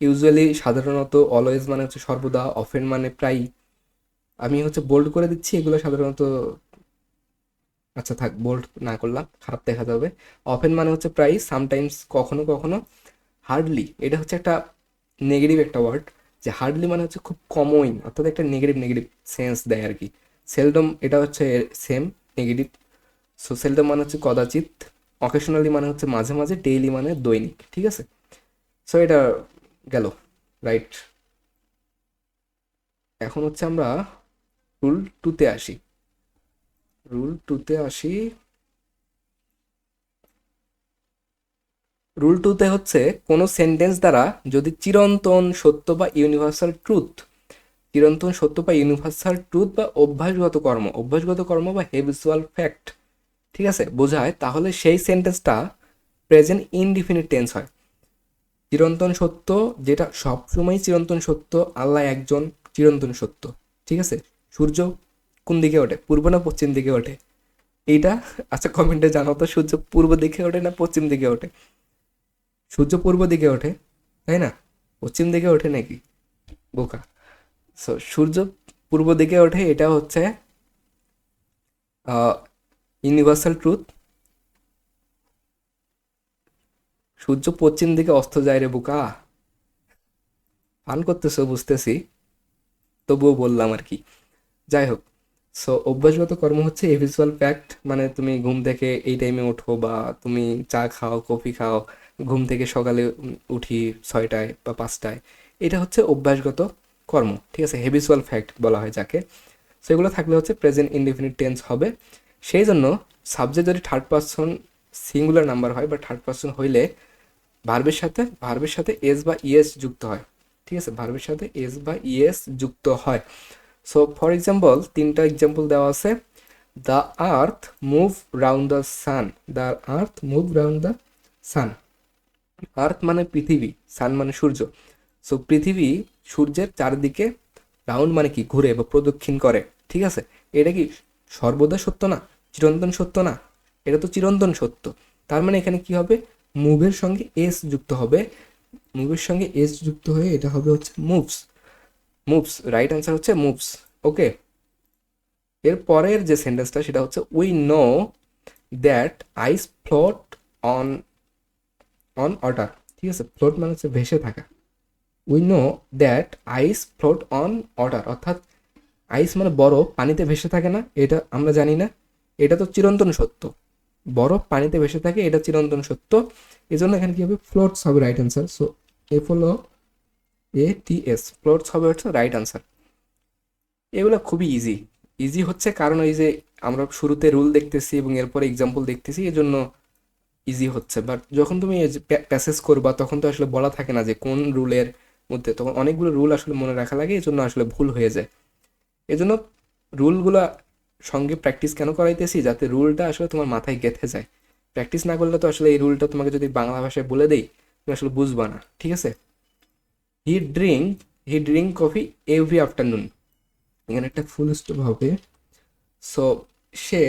ইউজুয়ালি সাধারণত, অলওয়েজ মানে হচ্ছে সর্বদা, অফেন মানে প্রায়। আমি হচ্ছে বোল্ড করে দিচ্ছি এগুলো সাধারণত, আচ্ছা থাক বোল্ড না করলাম, খারাপ দেখা যাবে। অফেন মানে হচ্ছে প্রায়, সামটাইমস কখনো কখনো, হার্ডলি এটা হচ্ছে একটা নেগেটিভ একটা ওয়ার্ড, যে হার্ডলি মানে হচ্ছে খুব কমই, অর্থাৎ একটা নেগেটিভ নেগেটিভ সেন্স দেয় আর কি। সেলডম এটা হচ্ছে সেম নেগেটিভ, সো সেলডম মানে হচ্ছে কদাচিৎ, অকেশনালি মানে হচ্ছে মাঝে মাঝে, ডেইলি মানে দৈনিক, ঠিক আছে। সো এটা গেল রাইট। এখন হচ্ছে আমরা রুল টুতে আসি, রুল টুতে আসি। রুল টুতে হচ্ছে কোনো সেন্টেন্স দ্বারা যদি চিরন্তন সত্য বা ইউনিভার্সাল ট্রুথ, চিরন্তন সত্য বা ইউনিভার্সাল ট্রুথ বা অভ্যাসগত কর্ম বা হেবিচুয়াল ফ্যাক্ট, ঠিক আছে, বোঝায়, তাহলে সেই সেন্টেন্সটা প্রেজেন্ট ইনডিফিনিট টেন্স হয়। চিরন্তন সত্য, যেটা সবসময় চিরন্তন সত্য, আল্লাহ একজন, চিরন্তন সত্য, ঠিক আছে। সূর্য কোন দিকে ওঠে, পূর্ব না পশ্চিম দিকে ওঠে, এইটা আচ্ছা কমেন্টে জানাও তো, সূর্য পূর্ব দিকে ওঠে না পশ্চিম দিকে ওঠে। সূর্য পূর্ব দিকে ওঠে, তাই না, পশ্চিম দিকে ওঠে নাকি, বোকা। সো সূর্য পূর্ব দিকে ওঠে, এটা হচ্ছে ইউনিভার্সাল ট্রুথ। সূর্য পশ্চিম দিকে অস্ত যায় রে বোকা, ফান করতেছো বুঝতেছি, তবুও বললাম আর কি। যাই হোক, সো অভ্যাসগত কর্ম হচ্ছে এভিজুয়াল ফ্যাক্ট, মানে তুমি ঘুম থেকে এই টাইমে ওঠো, বা তুমি চা খাও, কফি খাও, ঘুম থেকে সকালে উঠি 6টায় বা 5টায়, এটা হচ্ছে অভ্যাসগত কর্ম, ঠিক আছে, হেবিচুয়াল ফ্যাক্ট বলা হয় যাকে। সেগুলো থাকলে হচ্ছে প্রেজেন্ট ইনডিফিনিট টেন্স হবে। সেই জন্য সাবজেক্ট যদি থার্ড পারসন সিঙ্গুলার নাম্বার হয় বা থার্ড পারসন হইলে ভার্বের সাথে এস বা ইএস যুক্ত হয়, ঠিক আছে, ভার্বের সাথে এস বা ইএস যুক্ত হয়। সো ফর এক্সাম্পল, 3টা এক্সাম্পল দেওয়া আছে। The earth move round the sun, the earth move round the sun. Earth মানে পৃথিবী, সান মানে সূর্য। সো পৃথিবী সূর্যের চারদিকে রাউন্ড মানে কি, ঘুরে বা প্রদক্ষিণ করে, ঠিক আছে। এটা কি সর্বদা সত্য না, চিরন্তন সত্য না, এটা তো চিরন্তন সত্য। তার মানে এখানে কি হবে, মুভের সঙ্গে এস যুক্ত হবে, মুভের সঙ্গে এস যুক্ত হয়ে এটা হবে হচ্ছে মুভস, মুভস, রাইট অ্যান্সার হচ্ছে মুভস। ওকে, এর পরের যে সেন্টেন্সটা সেটা হচ্ছে we know that ice float on on water, ঠিক আছে, ফ্লোট মানে হচ্ছে ভেসে থাকা। We know that ice float on water, অর্থাৎ আইস মানে বরফ, পানিতে ভেসে থাকে না, এটা আমরা জানি না, এটা তো চিরন্তন সত্য, বরফ পানিতে ভেসে থাকে, এটা চিরন্তন সত্য। এই জন্য এখানে কি হবে, ফ্লোটস হবে right answer. So FLOATS, floats হবে হচ্ছে রাইট অ্যান্সার। এগুলো খুবই ইজি, ইজি হচ্ছে কারণ ওই যে আমরা শুরুতে রুল দেখতেছি এবং এরপরে এক্সাম্পল দেখতেছি, এই জন্য ইজি হচ্ছে। বাট যখন তুমি প্যাসেজ করবা তখন তো আসলে বলা থাকে না যে কোন রুলের মধ্যে, তখন অনেকগুলো রুল আসলে মনে রাখা লাগে, এই জন্য আসলে ভুল হয়ে যায়। এই জন্য রুলগুলা সঙ্গে প্র্যাকটিস কেন করাইতেছি, যাতে রুলটা আসলে তোমার মাথায় গেঁথে যায়। প্র্যাকটিস না করলে তো আসলে এই রুলটা তোমাকে যদি বাংলা ভাষায় বলে দেই, তুমি আসলে বুঝবা না, ঠিক আছে। He drink he drink coffee every afternoon, এখানে একটা ফুল স্টপ হবে। সো সে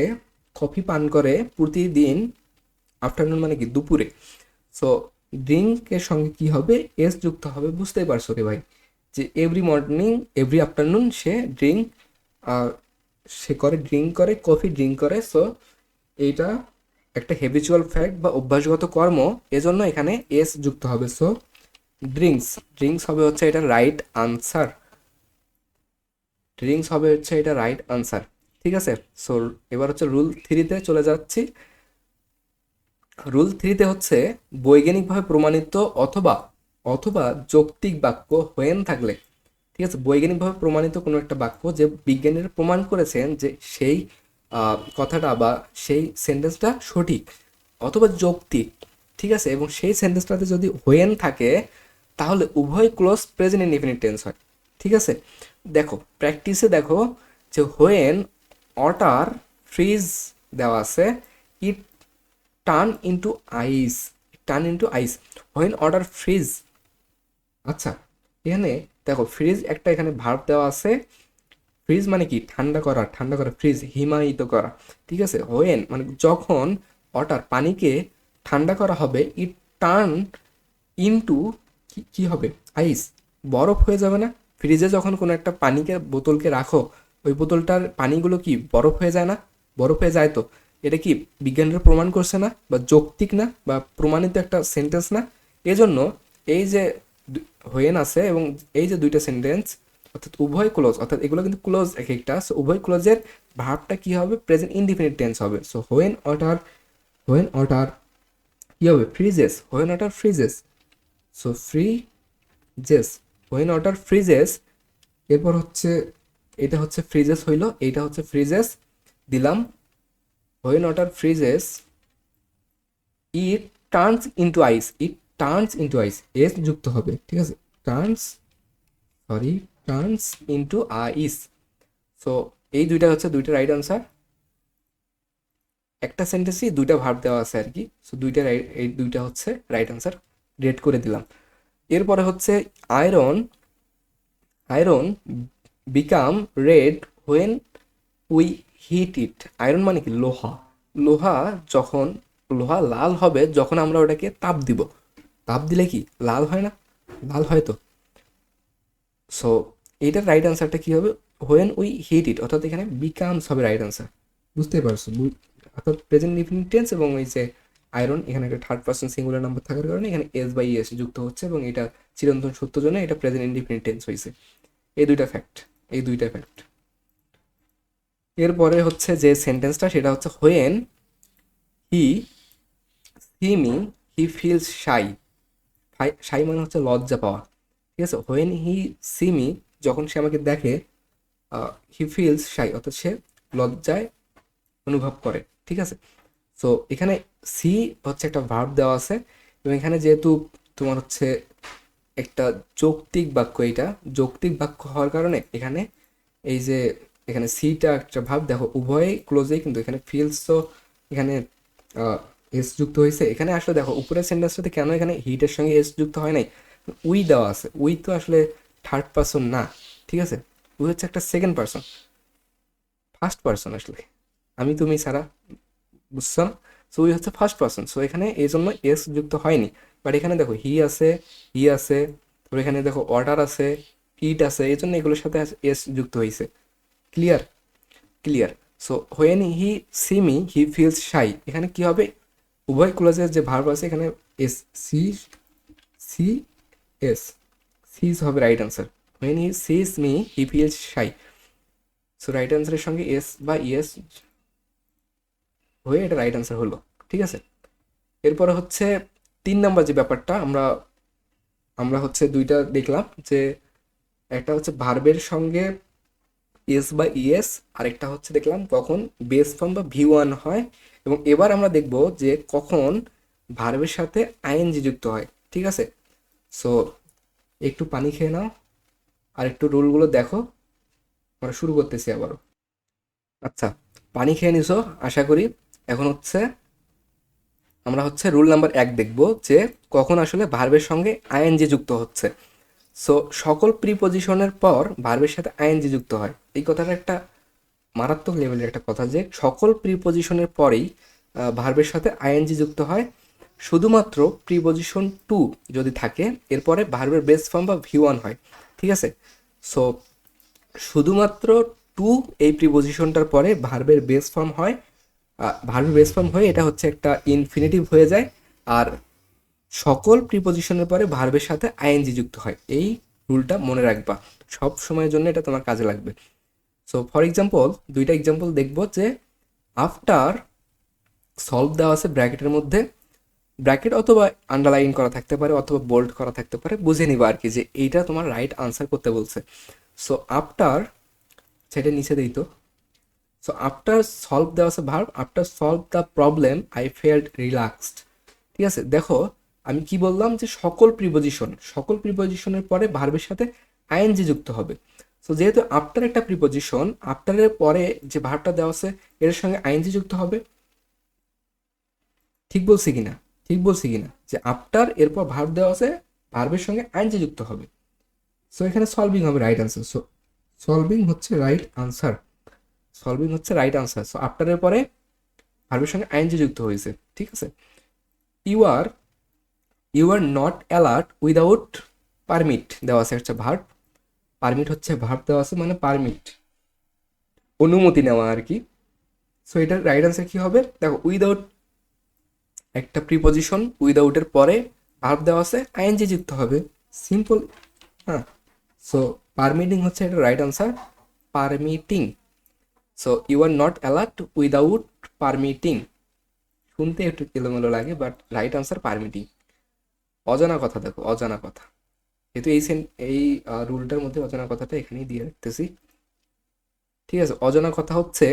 কফি পান করে প্রতিদিন, আফটারনুন মানে কি দুপুরে। সো ড্রিঙ্কের সঙ্গে কি হবে, এস যুক্ত হবে, বুঝতেই পারছো রে ভাই, যে এভরি মর্নিং এভরি আফটারনুন সে ড্রিঙ্ক, সে করে ড্রিঙ্ক করে, কফি ড্রিঙ্ক করে। সো এইটা একটা হেবিচুয়াল ফ্যাক্ট বা অভ্যাসগত কর্ম, এজন্য এখানে এস যুক্ত হবে। সো ড্রিঙ্কস, ড্রিঙ্কস হবে হচ্ছে এটা রাইট আনসার, ড্রিঙ্কস হবে হচ্ছে এটা রাইট আনসার, ঠিক আছে। সো এবার হচ্ছে রুল 3-তে চলে যাচ্ছি। রুল 3-তে হচ্ছে বৈজ্ঞানিকভাবে প্রমাণিত অথবা অথবা যৌক্তিক বাক্য হয়েন থাকলে, ঠিক আছে, বৈজ্ঞানিকভাবে প্রমাণিত কোনো একটা বাক্য যে বিজ্ঞানীরা প্রমাণ করেছেন যে সেই কথাটা বা সেই সেন্টেন্সটা সঠিক অথবা যৌক্তিক, ঠিক আছে, এবং সেই সেন্টেন্সটাতে যদি হোয়েন থাকে তাহলে উভয় ক্লোজ প্রেজেন্ট ইনডিফিনিট টেন্স হয়। ঠিক আছে, দেখো প্র্যাকটিসে দেখো যে হোয়েন ওয়াটার ফ্রিজ দেওয়া আছে, it turn into ice, turn into ice, when water freeze. আচ্ছা, এখানে দেখো ফ্রিজ একটা এখানে ভার্ব দেওয়া আছে, ফ্রিজ মানে কি ঠান্ডা করা, ঠান্ডা করা, ফ্রিজ হিমায়িত করা। ঠিক আছে, হোয়েন মানে যখন ওয়াটার পানিকে ঠান্ডা করা হবে, ইট টার্ন ইনটু কি হবে, আইস, বরফ হয়ে যাবে না? ফ্রিজে যখন কোনো একটা পানিকে বোতলকে রাখো, ওই বোতলটার পানিগুলো কি বরফ হয়ে যায় না? বরফ হয়ে যায় তো। এটা কি বিজ্ঞানীরা প্রমাণ করছে না, বা যৌক্তিক না, বা প্রমাণিত একটা সেন্টেন্স না? এজন্য এই যে হোয়েন আছে এবং এই যে দুইটা সেন্টেন্স, অর্থাৎ উভয় ক্লোজ, অর্থাৎ এগুলো কিন্তু ক্লোজ এক একটা, সো উভয় ক্লোজের ভার্বটা কি হবে, প্রেজেন্ট ইনডিফিনিট টেন্স হবে। সো হোয়েন ওয়াটার কি হবে, freezes, when water freezes, so freezes, when water freezes. এরপর হচ্ছে এটা হচ্ছে ফ্রিজেস হইলো, এইটা হচ্ছে ফ্রিজেস দিলাম, when water freezes it turns into ice, it turns into ice, S যুক্ত হবে, ঠিক আছে, টার্নস ইনটু আইস। সো এই দুইটা হচ্ছে দুইটা রাইট আনসার, একটা সেন্টেন্সই দুইটা ভার্ব দেওয়া আছে আর কি। সো দুইটা এই দুইটা হচ্ছে রাইট আনসার, রেড করে দিলাম। এরপরে হচ্ছে iron, iron become red when we heat it. Iron মানে কি লোহা, লোহা যখন, লোহা লাল হবে যখন আমরা ওটাকে তাপ দিব। তাপ দিলে কি লাল হয় না? লাল হয় তো। সো এইটার রাইট আনসারটা কি হবে, হোয়েন উই হিট ইট, অর্থাৎ এখানে বিকামস হবে রাইট আনসার। বুঝতে পারছো? অর্থাৎ প্রেজেন্ট ইনফিনিট টেন্স এবং এই যে আয়রন, এখানে একটা থার্ড পার্সন সিঙ্গুলার নাম্বার থাকার কারণে এখানে এস বাই এস যুক্ত হচ্ছে এবং এটা চিরন্তন সত্য জন্য এটা প্রেজেন্ট ইনডিফিনিট টেন্স হয়েছে। এই দুইটা ফ্যাক্ট, এই দুইটা ফ্যাক্ট। এরপরে হচ্ছে যে সেন্টেন্সটা সেটা হচ্ছে when he see me he feels shy. Shy মানে হচ্ছে লজ্জা পাওয়া। ঠিক আছে, হোয়েন হি সি মি, যখন সে আমাকে দেখে, হি ফিলস শাই, অর্থাৎ সে লজ্জায় অনুভব করে। ঠিক আছে, সো এখানে সি হচ্ছে একটা ভার্ব দেওয়া আছে এবং এখানে যেহেতু তোমার হচ্ছে একটা যৌক্তিক বাক্য, এটা যৌক্তিক বাক্য হওয়ার কারণে এখানে এই যে এখানে সিটা একটা ভাব, দেখো উভয় ক্লোজেই কিন্তু এখানে ফিলস, তো এখানে এস যুক্ত হয়েছে। এখানে আসলে দেখো উপরের সেন্টেন্সটাতে কেন এখানে হিটের সঙ্গে এস যুক্ত হয় নাই, উই দেওয়া আছে, উই তো আসলে থার্ড পার্সন না। ঠিক আছে, উই হচ্ছে একটা সেকেন্ড পার্সন, ফার্স্ট পার্সন আসলে আমি তুমি ছাড়া, বুঝছো না? সো উই হচ্ছে ফার্স্ট পার্সন, সো এখানে এই জন্য এস যুক্ত হয়নি। বাট এখানে দেখো হি আছে, হি আছে, তারপর এখানে দেখো অর্ডার আছে, ইট আছে, এই জন্য এগুলোর সাথে এস যুক্ত হয়েছে। Clear? Clear. So when he see me he feels shy, এখানে কি হবে, উভয় ক্লোজের যে ভার্ব আছে এখানে S, see, see S, sees হবে right answer. When he sees me he feels shy, so right আনসারের সঙ্গে এস বা ইএস হয়ে এটা রাইট আনসার হলো। ঠিক আছে, এরপরে হচ্ছে 3 নাম্বার যে ব্যাপারটা আমরা আমরা হচ্ছে দুইটা দেখলাম, যে একটা হচ্ছে ভার্বের সঙ্গে এস বা ইএস, আরেকটা হচ্ছে দেখলাম কখন বেস ফর্ম বা ভি ওয়ান হয়, এবং এবার আমরা দেখব যে কখন ভার্বের সাথে আইএনজি যুক্ত হয়। ঠিক আছে, সো একটু পানি খেয়ে নাও আর একটু রুলগুলো দেখো, আমরা শুরু করতেছি আবারও। আচ্ছা, পানি খেয়ে নিছো আশা করি। এখন হচ্ছে আমরা হচ্ছে রুল নাম্বার 1 দেখব যে কখন আসলে ভার্বের সঙ্গে আইএনজি যুক্ত হচ্ছে। সো সকল প্রিপজিশনের পর ভার্বের সাথে আইএনজি যুক্ত হয়, এই কথাটা একটা মারাত্মক লেভেলের একটা কথা, যে সকল প্রিপজিশনের পরেই ভার্বের সাথে আইএনজি যুক্ত হয়। শুধুমাত্র প্রিপজিশন টু যদি থাকে এরপরে ভার্বের বেস ফর্ম বা ভি ওয়ান হয়। ঠিক আছে, সো শুধুমাত্র টু এই প্রিপজিশনটার পরে ভার্বের বেস ফর্ম হয়, ভার্বের বেস ফর্ম হয়ে এটা হচ্ছে একটা ইনফিনিটিভ হয়ে যায়, আর সকল প্রিপজিশনের পরে ভার্বের সাথে আইএনজি যুক্ত হয়। এই রুলটা মনে রাখবা, সব সময়ের জন্য এটা তোমার কাজে লাগবে। সো ফর এক্সাম্পল দুইটা এক্সাম্পল দেখব, যে আফটার সলভ দেওয়া আছে ব্র্যাকেটের মধ্যে, ব্র্যাকেট অথবা আন্ডারলাইন করা থাকতে পারে অথবা বোল্ড করা থাকতে পারে, বুঝে নিবা আর কি যে এইটা তোমার রাইট আনসার করতে বলছে। সো আফটার, সেটা নিচে দিই তো। সো আফটার সলভ দেওয়া আছে verb, after solve the problem I felt relaxed. ঠিক আছে, দেখো আমি কি বললাম যে সকল প্রিপোজিশনের পরে ভার্বের সাথে আইএনজি যুক্ত হবে। সো যেহেতু আফটার একটা প্রিপোজিশন, আফটারের পরে যে ভার্বটা দেওয়া আছে এর সঙ্গে আইএনজি যুক্ত হবে। ঠিক বলছি কিনা? ঠিক বলছি কিনা যে আফটার এরপর ভার্ব দেওয়া আছে, ভার্বের সঙ্গে আইএনজি যুক্ত হবে। সো এখানে সলভিং হবে রাইট আনসার। সো সলভিং হচ্ছে রাইট আনসার, সলভিং হচ্ছে রাইট আনসার। সো আফটারের পরে ভার্বের সঙ্গে আইএনজি যুক্ত হয়েছে। ঠিক আছে, you are not alert without permit দেওয়া আছে হচ্ছে ভার্ব, পারমিট হচ্ছে ভার্ব দেওয়া আছে মানে পারমিট, অনুমতি নেওয়া আর কি। সো এটার রাইট আনসার কি হবে? দেখো উইদাউট একটা প্রিপোজিশন, উইদাউটের পরে ভার্ব দেওয়া আছে, আইএনজি যুক্ত হবে, সিম্পল। হ্যাঁ, সো পারমিটিং হচ্ছে এটা right answer, permitting. So you are not alert without permitting, শুনতে একটু এলোমেলো লাগে বাট রাইট আনসার পারমিটিং। অজানা কথা, দেখো অজানা কথা, যেহেতু এই রুলটার মধ্যে অজানা কথাটা এখানেই দিয়ে রাখতেছি। ঠিক আছে, অজানা কথা হচ্ছে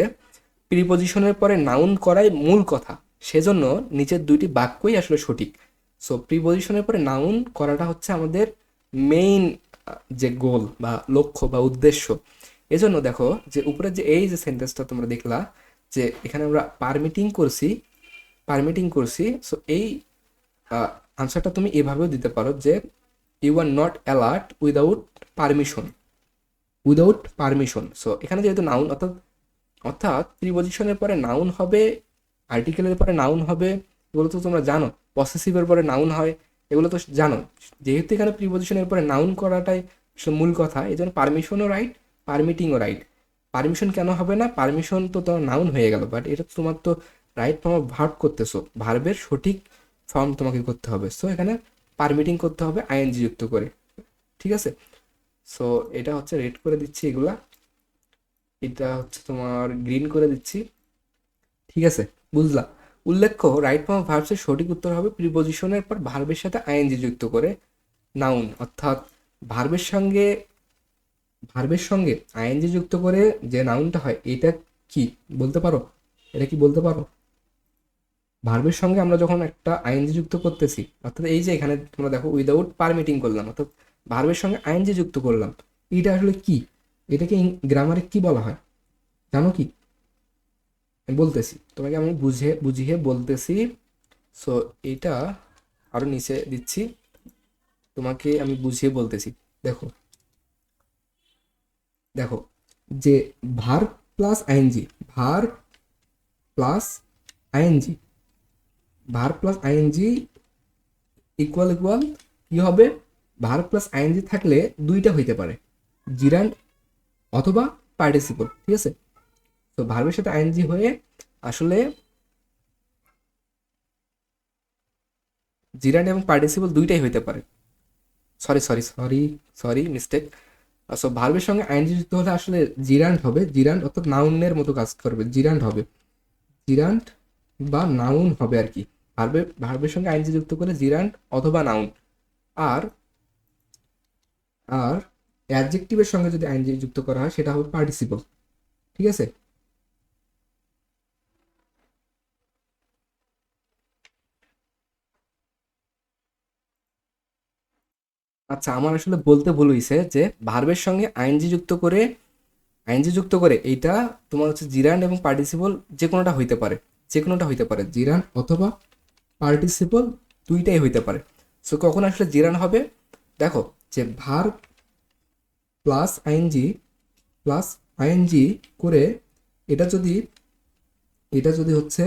প্রিপোজিশনের পরে নাউন করাই মূল কথা, সেজন্য নিচের দুইটি বাক্যই আসলে সঠিক। সো প্রিপোজিশনের পরে নাউন করাটা হচ্ছে আমাদের মেইন যে গোল বা লক্ষ্য বা উদ্দেশ্য। এজন্য দেখো যে উপরে যে এই যে সেন্টেন্সটা তোমরা দেখলা যে এখানে আমরা পারমিটিং করছি। সো এই আনসারটা তুমি এভাবেও দিতে পারো যে you are not alert without permission. So এখানে যেহেতু নাউন, অর্থাৎ প্রিপোজিশনের পরে নাউন হবে, আর্টিকেলের পরে নাউন হবে, এগুলো তো তোমরা জানো, পসেসিভের পরে নাউন হয়, এগুলো তো জানো। যেহেতু এখানে প্রিপোজিশনের পরে নাউন করাটাই মূল কথা, এই জন্য পারমিশনও রাইট, পারমিটিংও রাইট। পারমিশন কেন হবে না? পারমিশন তো তোমার নাউন হয়ে গেল, বাট এটা তো তোমার তো রাইট ফর্ম অফ ভার্ব করতেছো, ভার্বের সঠিক ফর্ম তোমাকে করতে হবে। সো এখানে পারমিটিং করতে হবে আইএনজি যুক্ত করে। ঠিক আছে, সো এটা হচ্ছে রেড করে দিচ্ছি এগুলা, এটা হচ্ছে তোমার গ্রিন করে দিচ্ছি। ঠিক আছে, বুঝলা? উল্লেখ্য রাইট ফর্ম অফ ভার্বসের সঠিক উত্তর হবে প্রিপোজিশনের পর ভার্বের সাথে আইএনজি যুক্ত করে নাউন, অর্থাৎ ভার্বের সঙ্গে আইএনজি যুক্ত করে যে নাউনটা হয় এটা কি বলতে পারো? এটা কি বলতে পারো? ভার্বের সঙ্গে আমরা যখন একটা আইএনজি যুক্ত করতেছি, অর্থাৎ এই যে এখানে তোমরা দেখো উইদাউট পারমিটিং করলাম, অর্থাৎ ভার্বের সঙ্গে আইএনজি যুক্ত করলাম, এটা আসলে কি? এটাকে গ্রামারে কি বলা হয় জানো কি? আমি বলতেছি তোমাকে, আমি বুঝিয়ে বলতেছি। সো এটা আরো নিচে দিচ্ছি, তোমাকে আমি বুঝিয়ে বলতেছি। দেখো দেখো যে verb plus ING, plus ING verb plus ING equal কি হবে? ভার্ব প্লাস আইএনজি থাকলে দুইটা হইতে পারে, জিরান্ড অথবা পার্টিসিপল। ঠিক আছে, তো ভার্বের সাথে আইএনজি হয়ে আসলে জিরান্ড এবং পার্টিসিপল দুইটাই হইতে পারে। Sorry mistake. সো ভার্বের সঙ্গে আইএনজি যুক্ত হলে আসলে জিরান্ড হবে, জিরান্ড অর্থাৎ নাউনের মতো কাজ করবে, জিরান্ড বা নাউন হবে আর কি। ভার্বের সঙ্গে আইএনজি যুক্ত করে জিরান্ড অথবা নাউন। আর আর অ্যাডজেক্টিভের সঙ্গে যদি আইএনজি যুক্ত করা হয় সেটা হবে পার্টিসিপল। ঠিক আছে, আচ্ছা আমার আসলে বলতে ভুল হয়েছে যে ভার্বের সঙ্গে আইএনজি যুক্ত করে এইটা তোমার হচ্ছে জিরান্ড এবং পার্টিসিপল যে কোনোটা হইতে পারে, জিরান্ড অথবা পার্টিসিপল দুইটাই হইতে পারে। সো কখন আসলে জিরান্ড হবে? দেখো যে ভার্ব প্লাস আইএনজি করে এটা যদি এটা যদি হচ্ছে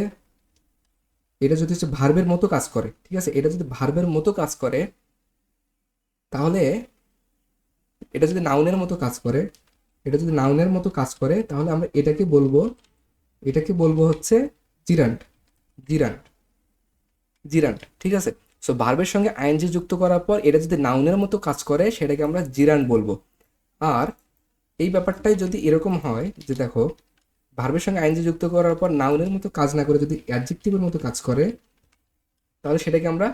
ভার্বের মতো কাজ করে, ঠিক আছে, এটা যদি ভার্বের মতো কাজ করে তাহলে, এটা যদি নাউনের মতো কাজ করে তাহলে আমরা এটাকে বলবো হচ্ছে জিরান্ড জিরান্ড জিরান্ড ঠিক আছে। সো ভার্বের সঙ্গে আইএনজি যুক্ত করার পর এটা যদি নাউনের মতো কাজ করে সেটাকে আমরা জিরান্ড বলবো। আর এই ব্যাপারটাই যদি এরকম হয় যে দেখো ভার্বের সঙ্গে আইএনজি যুক্ত করার পর নাউনের মতো কাজ না করে যদি অ্যাডজেক্টিভের মতো কাজ করে তাহলে সেটাকে আমরা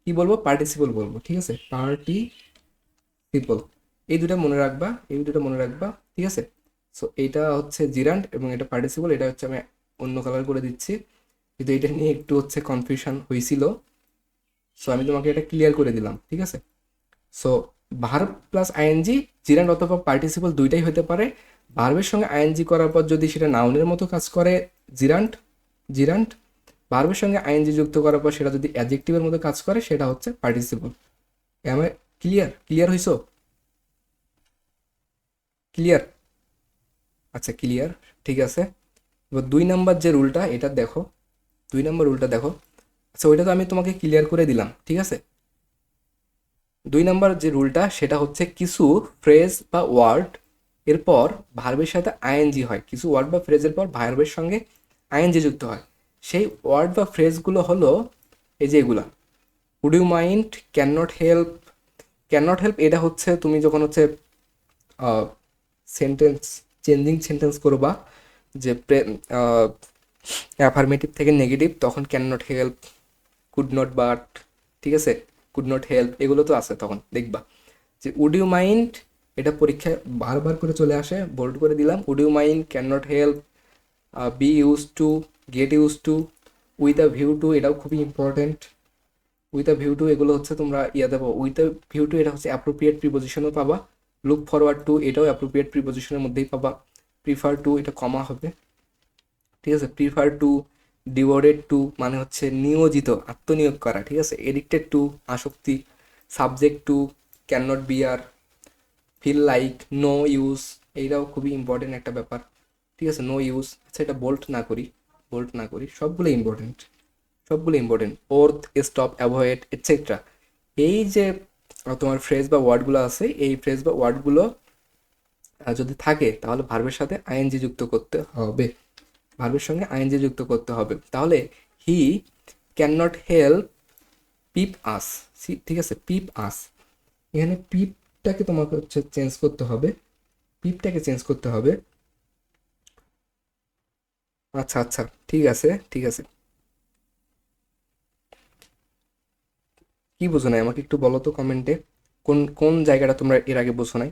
কি বলবো, পার্টিসিপল বলবো। ঠিক আছে, পার্টিসিপল। এই দুটো মনে রাখবা, এই দুটো মনে রাখবা। ঠিক আছে, সো এইটা হচ্ছে জিরান্ড এবং এটা পার্টিসিপল। এটা হচ্ছে আমি অন্য কালার করে দিচ্ছি, কিন্তু এটা নিয়ে একটু হচ্ছে কনফিউশন হয়েছিল। সো আমি তোমাকে এটা ক্লিয়ার করে দিলাম। ঠিক আছে, so verb plus ING, gerund অথবা পার্টিসিপল দুইটাই হতে পারে। ভার্বের সঙ্গে আইএনজি করার পর যদি সেটা নাউনের মতো কাজ করে, জিরান্ড জিরান্ড। ভার্বের সঙ্গে আইএনজি যুক্ত করার পর সেটা যদি অ্যাডজেক্টিভের মতো কাজ করে, সেটা হচ্ছে পার্টিসিপল। আমার ক্লিয়ার ক্লিয়ার হইছো? ক্লিয়ার? আচ্ছা, ক্লিয়ার। ঠিক আছে, এবার 2 নাম্বার যে রুলটা, এটা দেখো। 2 নাম্বার রুলটা দেখো। আচ্ছা, ওইটা তো আমি তোমাকে ক্লিয়ার করে দিলাম। ঠিক আছে, 2 নাম্বার যে রুলটা, সেটা হচ্ছে কিছু ফ্রেজ বা ওয়ার্ড এরপর ভার্বের সাথে আইএনজি হয়, কিছু ওয়ার্ড বা ফ্রেজের পর ভার্বের সঙ্গে আইএনজি যুক্ত হয়। সেই ওয়ার্ড বা ফ্রেজগুলো হলো এই যে এগুলা: would you mind, can not help. Can not help এটা হচ্ছে তুমি যখন হচ্ছে সেন্টেন্স চেঞ্জিং সেন্টেন্স করবা, যে অ্যাফার্মেটিভ থেকে নেগেটিভ, তখন can not help, could not, but. ঠিক আছে, কুড নট হেল্প এগুলো তো আছে, তখন দেখবা যে উড ইউ মাইন্ড, এটা পরীক্ষায় বারবার করে চলে আসে, বোল্ড করে দিলাম। Would you mind, can not help, be use to, get use to, with a view to, এটাও খুবই important. With a view to এগুলো হচ্ছে তোমরা ইয়াতে পাবো। উইথ আ ভিউ টু এটা হচ্ছে অ্যাপ্রোপ্রিয়েট প্রিপোজিশনও পাবা। লুক ফরওয়ার্ড টু, এটাও অ্যাপ্রোপ্রিয়েট প্রিপোজিশনের মধ্যেই পাবা। প্রিফার টু, এটা কমা হবে। ঠিক আছে, প্রিফার টু, ডিভোটেড টু মানে হচ্ছে নিয়োজিত, আত্মনিয়োগ করা। ঠিক আছে, এডিক্টেড টু, আসক্তি। Subject to, can not bear, feel like, no use, এইটাও খুবই ইম্পর্টেন্ট একটা ব্যাপার। ঠিক আছে, নো ইউজ। আচ্ছা, এটা বোল্ট না করি, বোল্ট না করি, সবগুলো ইম্পর্টেন্ট, সবগুলো important. Worth, stop, avoid, etcetera. এই যে তোমার ফ্রেজ বা ওয়ার্ডগুলো আছে, এই ফ্রেজ বা ওয়ার্ডগুলো যদি থাকে, তাহলে ভার্বের সাথে আইএনজি যুক্ত করতে হবে, ভার্বের সঙ্গে আইএনজি যুক্ত করতে হবে। তাহলে হি ক্যান নট হেল্প পিপ আস। ঠিক আছে, পিপ আস, এখানে পিপটাকে তোমাকে হচ্ছে চেঞ্জ করতে হবে, পিপটাকে চেঞ্জ করতে হবে। আচ্ছা আচ্ছা, ঠিক আছে ঠিক আছে। কি বোঝো নাই আমাকে একটু বলো তো কমেন্টে, কোন কোন জায়গাটা তোমরা এর আগে বোঝো নাই,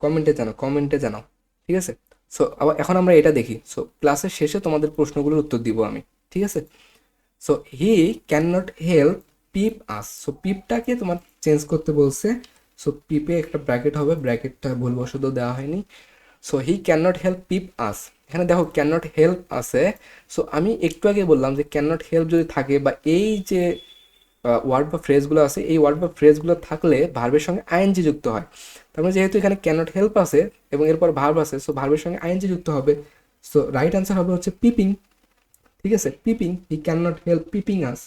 কমেন্টে জানাও, কমেন্টে জানাও। ঠিক আছে, সো আবার এখন আমরা এটা দেখি। সো ক্লাসের শেষে তোমাদের প্রশ্নগুলোর উত্তর দিব আমি। ঠিক আছে, so he can not help peep us. So পিপটাকে তোমার চেঞ্জ করতে বলছে। সো পিপে একটা ব্র্যাকেট হবে, ব্র্যাকেটটা ভুলবশত দেওয়া হয়নি। So he can not help peep us, এখানে দেখো ক্যান নট হেল্প আছে। সো আমি একটু আগে বললাম যে ক্যান নট হেল্প যদি থাকে, বা এই যে ওয়ার্ড বা ফ্রেজগুলো আছে, এই ওয়ার্ড বা ফ্রেজগুলো থাকলে ভার্বের সঙ্গে আইএনজি যুক্ত হয়। তার মানে যেহেতু এখানে ক্যান নট হেল্প আছে এবং এরপর ভার্ব আছে, সো ভার্বের সঙ্গে আইএনজি যুক্ত হবে। সো রাইট অ্যান্সার হবে হচ্ছে পিপিং। ঠিক আছে, peeping, he can not help peeping us.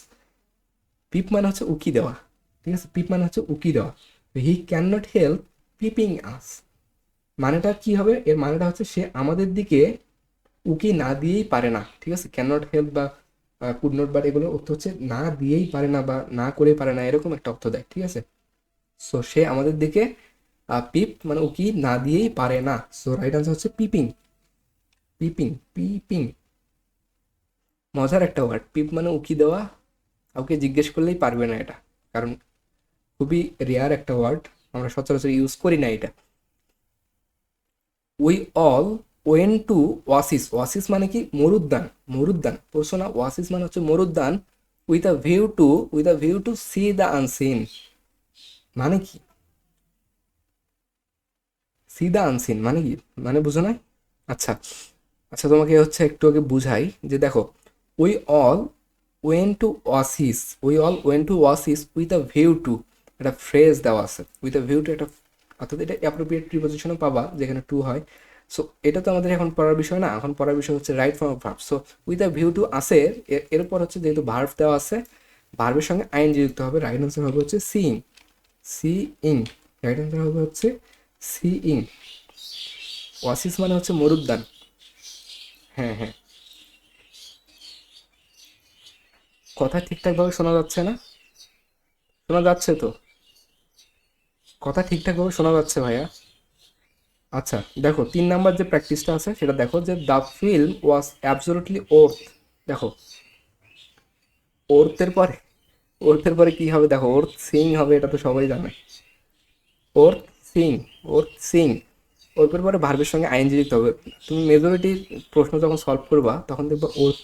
Peep মানে হচ্ছে উকি দেওয়া। ঠিক আছে, পিপ মানে হচ্ছে উকি দেওয়া। He can not help peeping us, মানেটা কি হবে, এর মানেটা হচ্ছে সে আমাদের দিকে উকি না দিয়েই পারে না। ঠিক আছে, ক্যান নট হেল্প বা কুড নট, বাট এগুলো অর্থ হচ্ছে না দিয়েই পারে না বা না করে পারে না, এরকম একটা অর্থ দেয়। ঠিক আছে, সো সে আমাদের দিকে পিপ মানে উকি না দিয়েই পারে না। সো রাইট আনসার হচ্ছে পিপিং, পিপিং, পিপিং। মজার একটা ওয়ার্ড, পিপ মানে উকি দেওয়া। কাউকে জিজ্ঞেস করলেই পারবে না এটা, কারণ খুবই রেয়ার একটা ওয়ার্ড, আমরা সচরাচর ইউজ করি না এটা। We all went to oasis. Oasis মানে কি, মরুদ্যান, মরুদ্যান পড়ছো না? ওয়াসিস মানে হচ্ছে মরুদ্যান। With a view to see the unseen, মানে কি? সি দ্য আনসিন মানে কি, মানে বুঝো না? আচ্ছা আচ্ছা, তোমাকে হচ্ছে একটু আগে বুঝাই যে দেখো, we all went to oasis, we all went to oasis with a view to, একটা ফ্রেজ দেওয়া আছে, উইথ আ ভিউ টু একটা, অর্থাৎ এটা অ্যাপ্রোপ্রিয়েট প্রিপোজিশনও পাবা যেখানে টু হয়। সো এটা তো আমাদের এখন পড়ার বিষয় না, এখন পড়ার বিষয় হচ্ছে right form of verb. So with a view two আছে, এরপর হচ্ছে যেহেতু ভার্ব দেওয়া আছে, ভার্বের সঙ্গে আইএনজি যুক্ত হবে। রাইট আনসার হবে হচ্ছে সিইং, সিইং। রাইট আনসার হবে হচ্ছে সিইং। ওয়াসিস মানে হচ্ছে মরুদ্যান। হ্যাঁ হ্যাঁ, কথা ঠিকঠাকভাবে শোনা যাচ্ছে না? শোনা যাচ্ছে তো? কথা ঠিকঠাকভাবে শোনা যাচ্ছে ভাইয়া? আচ্ছা, দেখো 3 নাম্বার যে প্র্যাকটিসটা আছে সেটা দেখো, যে the film was absolutely worth. দেখো, ওর্থের পরে, ওর্থের পরে কি হবে দেখো, ওর্থ সিং হবে, এটা তো সবাই জানে। ওর্থ সিং, ওর্থ সিং, ওর্থের পরে ভার্বের সঙ্গে আইএনজি যুক্ত হবে। তুমি মেজরিটির প্রশ্ন যখন সলভ করবা তখন দেখবে ওর্থ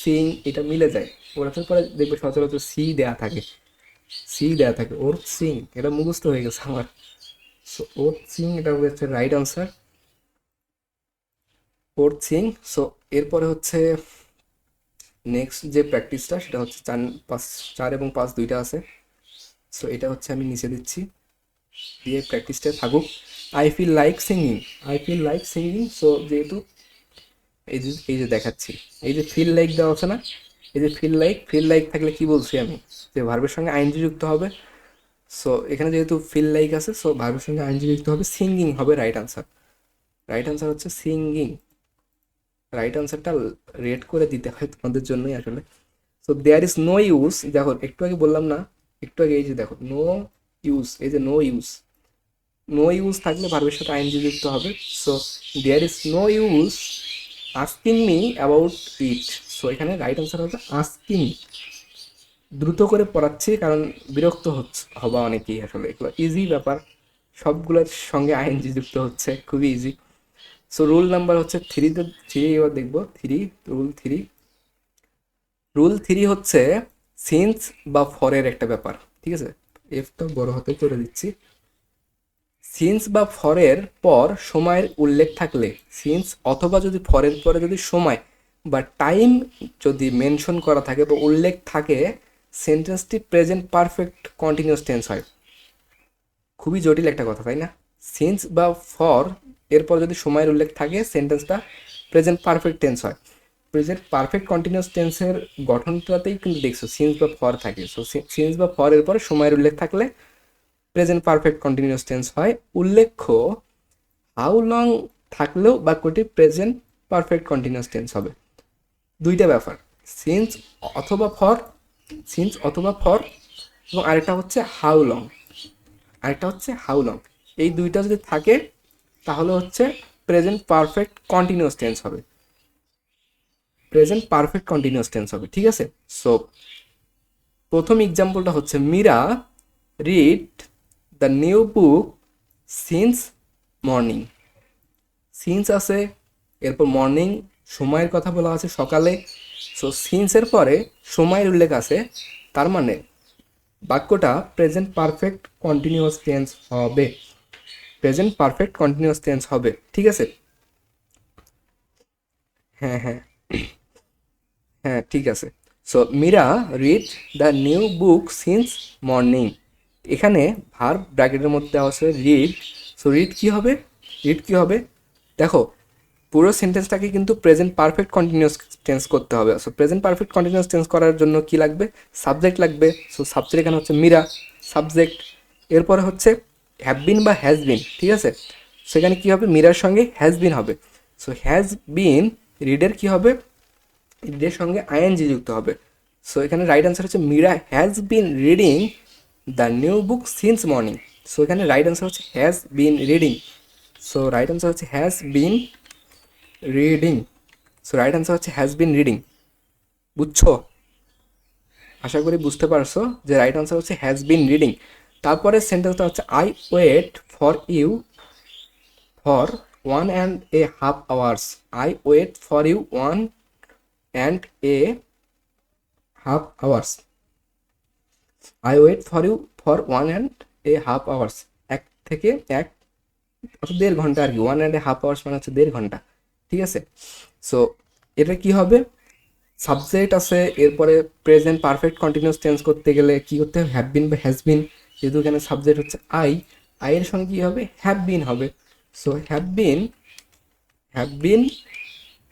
সিং এটা মিলে যায়। ওর্থের পরে দেখবে সচরাচর সি দেয়া থাকে, সি দেয়া থাকে, ওর্থ সিং, এটা মুখস্থ হয়ে গেছে আমার। সো ওর্থ সিং এটা হচ্ছে right answer, worth Singh. So এরপরে হচ্ছে নেক্সট যে প্র্যাকটিসটা সেটা হচ্ছে 4, 5, 4 এবং 5 দুইটা আছে। সো এটা হচ্ছে আমি নিচে দিচ্ছি, দিয়ে প্র্যাকটিসটা থাকুক। I feel like singing, I feel like singing. So যেহেতু এই যে দেখাচ্ছি, এই যে ফিল লাইক দেওয়া আছে না, এই যে ফিল লাইক, ফিল লাইক থাকলে কি বলছি আমি, যে ভার্বের সঙ্গে আইএনজি যুক্ত হবে। সো এখানে যেহেতু ফিল লাইক আছে, সো ভার্বের সঙ্গে আইএনজি যুক্ত হবে, সিঙ্গিং হবে রাইট আনসার। রাইট আনসার হচ্ছে সিঙ্গিং। রাইট আনসারটা রেড করে দিতে হয় তোমাদের জন্যই আসলে। So there is no use, দেখো একটু আগে বললাম না, একটু আগে এই যে দেখো নো ইউজ, এই যে নো ইউজ, নো ইউজ থাকলে ভার্বের সাথে আইএনজি যুক্ত হবে। So there is no use asking me about it. So এখানে রাইট আনসার হবে আস্কিং। দ্রুত করে পড়াচ্ছি কারণ বিরক্ত হবা অনেকেই, আসলে এগুলো ইজি ব্যাপার, সবগুলোর সঙ্গে আইএনজি যুক্ত হচ্ছে, খুবই ইজি। সো রুল নাম্বার হচ্ছে থ্রিতে, থ্রি এবার দেখবো, three, rule three. Rule three হচ্ছে সিন্স বা ফরের একটা ব্যাপার, ঠিক আছে, এফটা বড় হাতে করে দিচ্ছি। সিন্স বা ফরের পর সময়ের উল্লেখ থাকলে, সিন্স অথবা যদি ফরের পরে যদি সময় বা টাইম যদি মেনশন করা থাকে বা উল্লেখ থাকে, সেন্টেন্সটি প্রেজেন্ট পারফেক্ট কন্টিনিউয়াস টেন্স হয়। খুবই জটিল একটা কথা, তাই না? সিন্স বা ফর এরপর যদি সময়ের উল্লেখ থাকে, সেন্টেন্সটা প্রেজেন্ট পারফেক্ট টেন্স হয়। প্রেজেন্ট পারফেক্ট কন্টিনিউয়াস টেন্সের গঠনটাতেই কিন্তু দেখছো সিন্স বা ফর থাকে। সো সিন্স বা ফর এর পরে সময়ের উল্লেখ থাকলে প্রেজেন্ট পারফেক্ট কন্টিনিউয়াস টেন্স হয়। উল্লেখ্য হাউ লং থাকলেও বাক্যটি প্রেজেন্ট পারফেক্ট কন্টিনিউয়াস টেন্স হবে। দুইটা ব্যাপার, সিন্স অথবা ফর, সিন্স অথবা ফর, এবং আরেকটা হচ্ছে হাউ লং, আরেকটা হচ্ছে হাউ লং। এই দুইটা যদি থাকে তাহলে হচ্ছে প্রেজেন্ট পারফেক্ট কন্টিনিউয়াস টেন্স হবে, প্রেজেন্ট পারফেক্ট কন্টিনিউয়াস টেন্স হবে, ঠিক আছে। সো প্রথম এক্সাম্পলটা হচ্ছে Meera read the new book since morning. Since আছে, এরপর মর্নিং সময়ের কথা বলা আছে সকালে। সো সিন্সের পরে সময়ের উল্লেখ আছে, তার মানে বাক্যটা প্রেজেন্ট পারফেক্ট কন্টিনিউয়াস টেন্স হবে, প্রেজেন্ট পারফেক্ট কন্টিনিউয়াস টেন্স হবে, ঠিক আছে। হ্যাঁ হ্যাঁ হ্যাঁ, ঠিক আছে। So Meera read the new book since morning, এখানে ভার্ব ব্র্যাকেটের মধ্যে দেওয়া আছে রিড। সো রিড কী হবে, রিড কী হবে দেখো, পুরো সেন্টেন্সটাকে কিন্তু প্রেজেন্ট পারফেক্ট কন্টিনিউয়াস টেন্স করতে হবে। So present perfect continuous tense করার জন্য কি লাগবে, সাবজেক্ট লাগবে। সো সাবজেক্ট এখানে হচ্ছে মীরা, সাবজেক্ট। এরপরে হচ্ছে হ্যাভ বিন বা হ্যাজ বিন, ঠিক আছে। সেখানে কী হবে, মীরার সঙ্গে হ্যাজ বিন হবে। সো হ্যাজ বিন, রিডের কী হবে, রিডের সঙ্গে আইএনজি যুক্ত হবে। সো এখানে রাইট আনসার হচ্ছে Meera has been reading the new book since morning. So এখানে রাইট আনসার হচ্ছে has been reading. So right answer হচ্ছে has been reading. So right answer হচ্ছে হ্যাজ বিন রিডিং। বুঝছো? আশা করি বুঝতে পারছো যে রাইট আনসার হচ্ছে হ্যাজ বিন রিডিং। তারপরে সেন্টেন্সটা হচ্ছে I wait for you for 1.5 hours। I wait for you 1.5 hours। I wait for you for 1.5 hours। এক থেকে এক, অর্থাৎ 1.5 ঘন্টা আর কি। 1.5 hours মানে হচ্ছে 1.5 ঘন্টা, ঠিক আছে। সো এটা কি হবে, সাবজেক্ট আছে, এরপরে প্রেজেন্ট পারফেক্ট কন্টিনিউয়াস টেন্স করতে গেলে কি করতে হবে, হ্যাভ বিন বা হ্যাজ বিন। যেহেতু এখানে সাবজেক্ট হচ্ছে আই, আইয়ের সঙ্গে কী হবে, হ্যাভ বিন হবে। So have been, have been,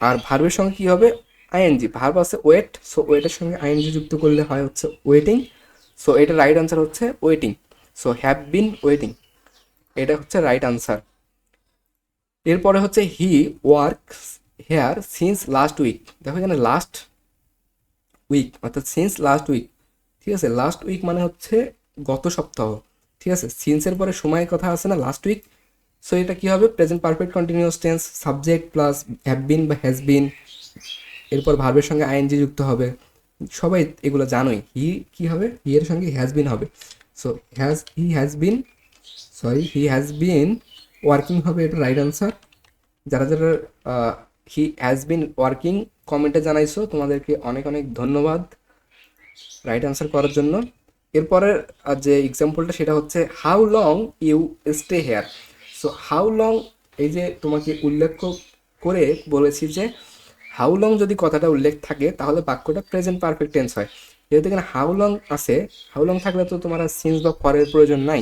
আর ভার্বের সঙ্গে কী হবে, আইএনজি। ভার্ব আছে ওয়েট, সো ওয়েটের সঙ্গে আইএনজি যুক্ত করলে হয় হচ্ছে ওয়েটিং। সো এটা রাইট আনসার হচ্ছে waiting. So have been waiting, এটা হচ্ছে রাইট আনসার। এরপরে হচ্ছে he works here since last week. দেখো এখানে লাস্ট উইক অর্থাৎ সিন্স লাস্ট উইক, ঠিক আছে। লাস্ট উইক মানে হচ্ছে গত সপ্তাহ, ঠিক আছে। সিন্সের পরে সময়ের কথা আছে না, লাস্ট উইক। সো এটা কী হবে, present perfect continuous tense, subject plus have been বা হ্যাজ বিন, এরপর ভার্বের সঙ্গে আইএনজি যুক্ত হবে, সবাই এগুলো জানোই। হি কি হবে, হি এর সঙ্গে হ্যাজ বিন হবে। So he has been working হবে, এটা রাইট আনসার। যারা যারা হি হ্যাজ বিন ওয়ার্কিং কমেন্টে জানাইছো তোমাদেরকে অনেক অনেক ধন্যবাদ রাইট আনসার করার জন্য। এরপরের যে এক্সাম্পলটা সেটা হচ্ছে how long you stay here. So how long, এই যে তোমাকে উল্লেখ করে বলেছি যে হাউ লং যদি কথাটা উল্লেখ থাকে তাহলে বাক্যটা প্রেজেন্ট পারফেক্ট টেন্স হয়। যেহেতু এখানে হাউ লং আছে, হাউ লং থাকলে তো তোমার সিন্স বা ফরের প্রয়োজন নাই।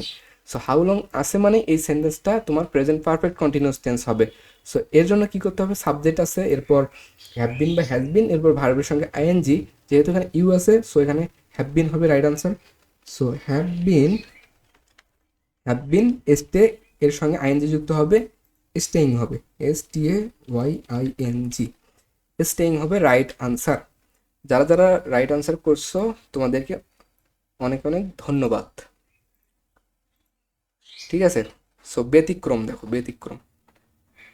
সো হাউ লং আছে মানে এই সেন্টেন্সটা তোমার প্রেজেন্ট পারফেক্ট কন্টিনিউয়াস টেন্স হবে। সো এর জন্য কি করতে হবে, সাবজেক্ট আছে, এরপর হ্যাভ বিন বা হ্যাজ বিন, এরপর ভার্বের সঙ্গে আইএনজি। যেহেতু এখানে ইউ আছে সো এখানে হ্যাভ বিন হবে right answer. So have bin stay এর সঙ্গে আইএনজি যুক্ত হবে, স্টেইং হবে, STAYING, স্টেইং হবে রাইট আনসার। যারা যারা রাইট আনসার করছো তোমাদেরকে অনেক অনেক ধন্যবাদ। ঠিক আছে, সো ব্যতিক্রম দেখো,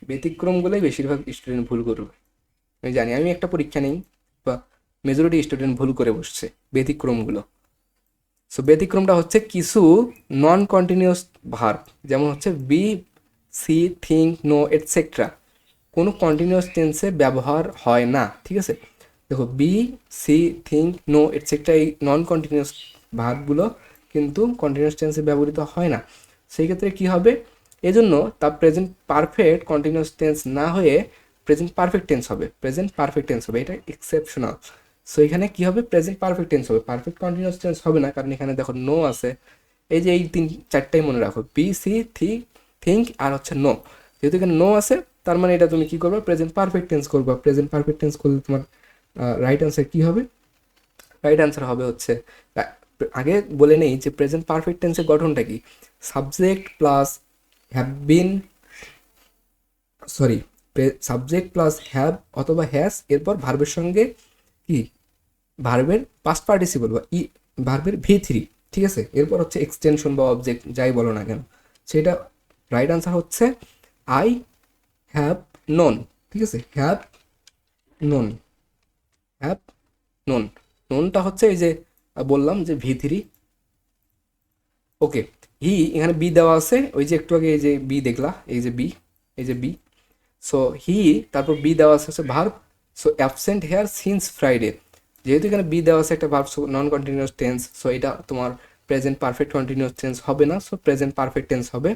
ব্যতিক্রমগুলোই বেশিরভাগ স্টুডেন্ট ভুল করবে। আমি জানি, আমি একটা পরীক্ষা নেই বা মেজরিটি স্টুডেন্ট ভুল করে বসছে ব্যতিক্রমগুলো। সো ব্যতিক্রমটা হচ্ছে কিছু নন কন্টিনিউয়াস ভার্ব, যেমন হচ্ছে be, see, think, know etcetera, কোনো কন্টিনিউয়াস টেন্সে ব্যবহার হয় না। ঠিক আছে, দেখো be, see, think, know etcetera এই নন কন্টিনিউয়াস ভার্বগুলো কিন্তু কন্টিনিউয়াস টেন্সে ব্যবহৃত হয় না। সেই ক্ষেত্রে কী হবে, এজন্য তা প্রেজেন্ট পারফেক্ট কন্টিনিউয়াস টেন্স না হয়ে প্রেজেন্ট পারফেক্ট টেন্স হবে, এটা এক্সেপশনাল। সো এখানে কী হবে, প্রেজেন্ট পারফেক্ট টেন্স হবে, পারফেক্ট কন্টিনিউয়াস টেন্স হবে না, কারণ এখানে দেখো নো আছে। এই যে এই চারটাই মনে রাখো, বি, সি, থিঙ্ক আর হচ্ছে নো। যেহেতু এখানে নো আছে তার মানে এটা তুমি কী করবে, প্রেজেন্ট পারফেক্ট টেন্স করবে। প্রেজেন্ট পারফেক্ট টেন্স করলে তোমার রাইট আনসার কী হবে, রাইট আনসার হবে হচ্ছে, আগে বলে নেই যে প্রেজেন্ট পারফেক্ট টেন্সের গঠনটা কি, subject plus have been, sorry, subject plus have অথবা হ্যাজ, এরপর ভার্বের সঙ্গে কি, ভার্বের পাস্ট পার্টিসিপল বা ভার্বের V3। ঠিক আছে, এরপর হচ্ছে এক্সটেনশন বা অবজেক্ট যাই বলো না কেন, সেটা রাইট আনসার হচ্ছে আই হ্যাভ নোন। ঠিক আছে, হ্যাভ নোন, হ্যাভ নোন, নোনটা হচ্ছে এই যে বললাম যে V3। ওকে, হি এখানে বি দেওয়া আছে, ওই যে একটু আগে এই যে বি দেখলা, এই যে বি, এই যে বি। সো হি, তারপর বি দেওয়া আছে হচ্ছে verb. So absent here since Friday, যেহেতু এখানে বি দেওয়া আছে একটা ভার্ব, সো নন কন্টিনিউয়াস টেন্স, সো এটা তোমার প্রেজেন্ট পারফেক্ট কন্টিনিউয়াস টেন্স হবে না, সো প্রেজেন্ট পারফেক্ট টেন্স হবে।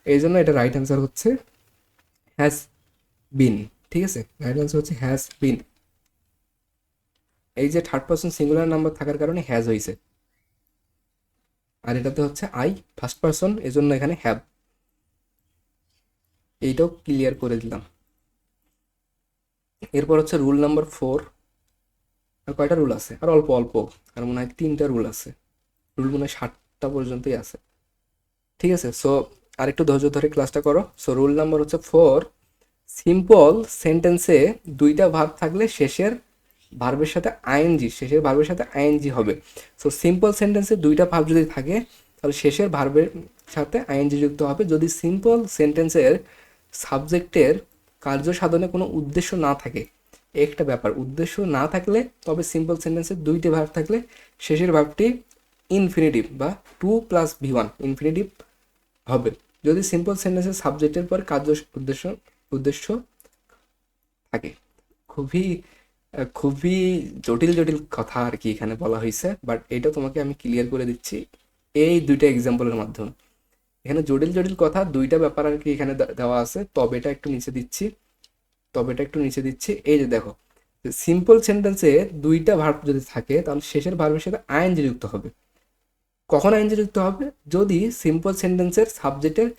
এই জন্য এটা রাইট অ্যান্সার হচ্ছে হ্যাজ বিন। ঠিক আছে, রাইট অ্যান্সার হচ্ছে হ্যাজ বিন। এই যে থার্ড পারসন সিঙ্গুলার নাম্বার থাকার কারণে হ্যাজ হয়েছে, আর এটাতে হচ্ছে আই ফার্স্ট পারসন, এজন্য এখানে হ্যাভ। এইটাও ক্লিয়ার করে দিলাম। এরপর হচ্ছে রুল নাম্বার 4। আর কয়টা রুল আছে, আর অল্প অল্প, আর মনে হয় 3টা রুল আছে, রুল মনে হয় 7টা পর্যন্তই আছে। ঠিক আছে, সো আর একটু ধৈর্য ধরে ক্লাসটা করো। সো রুল নাম্বার হচ্ছে 4, সিম্পল সেন্টেন্সে দুইটা ভার্ব থাকলে শেষের ভার্বের সাথে আইএনজি হবে। সো সিম্পল সেন্টেন্সে দুইটা ভার্ব যদি থাকে তাহলে শেষের ভার্বের সাথে আইএনজি যুক্ত হবে যদি সিম্পল সেন্টেন্সের সাবজেক্টের কার্য সাধনে কোনো উদ্দেশ্য না থাকে। একটা ব্যাপার, উদ্দেশ্য না থাকলে তবে সিম্পল সেন্টেন্সে দুইটি ভার্ব থাকলে শেষের ভার্বটি ইনফিনিটিভ বা 2+V1 ইনফিনিটিভ হবে। যদি সিম্পল সেন্টেন্সের সাবজেক্টের পর কার্য উদ্দেশ্য থাকে। খুবই খুবই জটিল জটিল কথা আর কি এখানে বলা হয়েছে, বাট এটা তোমাকে আমি ক্লিয়ার করে দিচ্ছি এই দুইটা এক্সাম্পলের মাধ্যমে। এখানে জটিল জটিল কথা দুইটা ব্যাপার আর কি এখানে দেওয়া আছে, তবে এটা একটু নিচে দিচ্ছি। এই যে দেখো, সিম্পল সেন্টেন্সে দুইটা ভার্ব যদি থাকে তাহলে শেষের ভার্বের সাথে আইএনজি যুক্ত হবে। কখন আইএনজি যুক্ত হবে, যদি সিম্পল সেন্টেন্সের সাবজেক্টের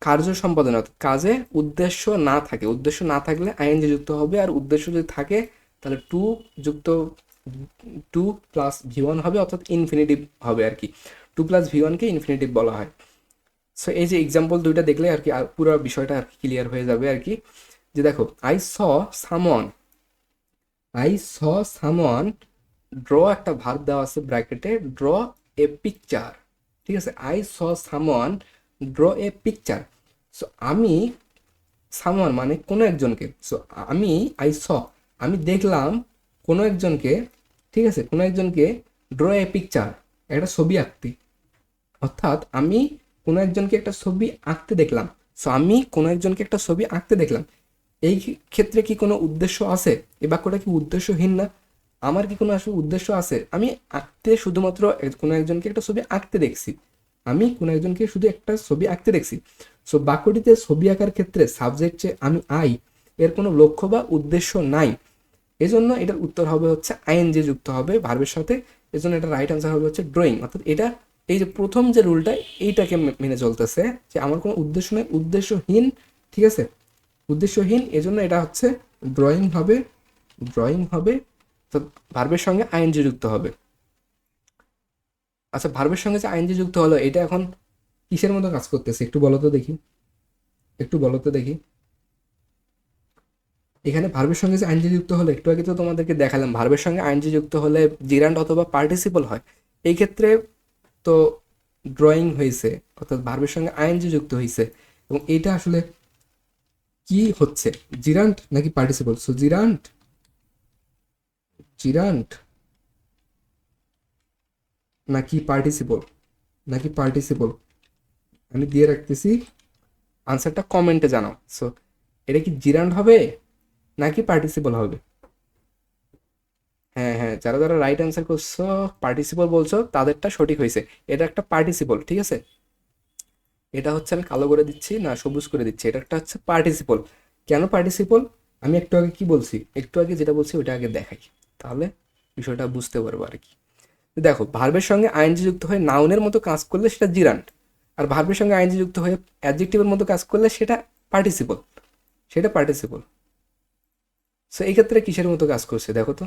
কার্য সম্পাদন কাজে উদ্দেশ্য না থাকে। উদ্দেশ্য না থাকলে আইএনজি যুক্ত হবে, আর উদ্দেশ্য যদি থাকে তাহলে 2+V1 হবে, অর্থাৎ ইনফিনিটিভ হবে আর কি। 2+V1কে ইনফিনিটিভ বলা হয়। সো এই যে এক্সাম্পল দুইটা দেখলে আর কি পুরো বিষয়টা আর কি ক্লিয়ার হয়ে যাবে আর কি। যে দেখো, আই স সামওয়ান ড্র, একটা ভার্ব দেওয়া আছে ব্র্যাকেটে, ড্র এ পিকচার। ঠিক আছে, I saw someone draw a picture. So আমি, সামওয়ান মানে কোনো একজনকে, সো আমি, আমি দেখলাম কোনো একজনকে, ঠিক আছে, কোনো একজনকে ড্র এ পিকচার, একটা ছবি আঁকতে, অর্থাৎ আমি কোনো একজনকে একটা ছবি আঁকতে দেখলাম। সো আমি কোনো একজনকে একটা ছবি আঁকতে দেখলাম, এই ক্ষেত্রে কি কোনো উদ্দেশ্য আছে? এই বাক্যটা কি উদ্দেশ্যহীন না? আমার কি কোনো আসলে উদ্দেশ্য আছে? আমি আঁকতে শুধুমাত্র কোনো একজনকে একটা ছবি আঁকতে দেখছি, আমি কোনো একজনকে শুধু একটা ছবি আঁকতে দেখছি। সো বাক্যটিতে ছবি আঁকার ক্ষেত্রে সাবজেক্ট যে আমি আই, এর কোনো লক্ষ্য বা উদ্দেশ্য নাই। এজন্য এটার উত্তর হবে হচ্ছে আইএনজি যুক্ত হবে ভার্বের সাথে। এজন্য এটা রাইট আনসার হবে হচ্ছে ড্রয়িং। অর্থাৎ এটা, এই যে প্রথম যে রুলটা, এইটাকে মেনে চলতেছে যে আমার কোনো উদ্দেশ্য নেই, উদ্দেশ্যহীন, ঠিক আছে, উদ্দেশ্যহীন। এজন্য এটা হচ্ছে ড্রয়িং হবে, ড্রয়িং হবে। তো ভার্বের সঙ্গে আইএনজি যুক্ত হবে। আচ্ছা, ভার্বের সঙ্গে যে আইএনজি যুক্ত হলো, এটা এখন কিসের মতো কাজ করতেছে একটু বলো তো দেখি, একটু বলো তো দেখি। এখানে ভার্বের সঙ্গে যে আইএনজি যুক্ত হলে, একটু আগে তো তোমাদেরকে দেখালাম ভার্বের সঙ্গে আইএনজি যুক্ত হলে জিরান্ড অথবা পার্টিসিপল হয়। এই ক্ষেত্রে তো ড্রয়িং হয়েছে, অর্থাৎ ভার্বের সঙ্গে আইএনজি যুক্ত হয়েছে। এবং এইটা আসলে কি হচ্ছে, জিরান্ট নাকি পার্টিসিপল? সো জিরান্ট, জিরান্ট নাকি পার্টিসিপল, নাকি পার্টিসিপল, আমি দিয়ে রাখতেছি, আনসারটা কমেন্টে জানাও। সো এটা কি জিরান্ট হবে নাকি পার্টিসিপল হবে? হ্যাঁ হ্যাঁ, যারা যারা রাইট অ্যান্সার করছো, পার্টিসিপল বলছো, তাদেরটা সঠিক হয়েছে। এটা একটা পার্টিসিপল, ঠিক আছে। এটা হচ্ছে, আমি কালো করে দিচ্ছি না সবুজ করে দিচ্ছি, এটা একটা হচ্ছে পার্টিসিপল। কেন পার্টিসিপল? আমি একটু আগে কি বলছি, একটু আগে যেটা বলছি ওইটা আগে দেখাই, তাহলে বিষয়টা বুঝতে পারবো আর কি। দেখো, ভার্বের সঙ্গে আইএনজি যুক্ত হয়ে নাউনের মতো কাজ করলে সেটা জিরান্ট, আর ভার্বের সঙ্গে আইএনজি যুক্ত হয়ে অ্যাডজেক্টিভের মতো কাজ করলে সেটা পার্টিসিপল, সেটা পার্টিসিপল। সো এই ক্ষেত্রে কিসের মতো কাজ করছে দেখো তো।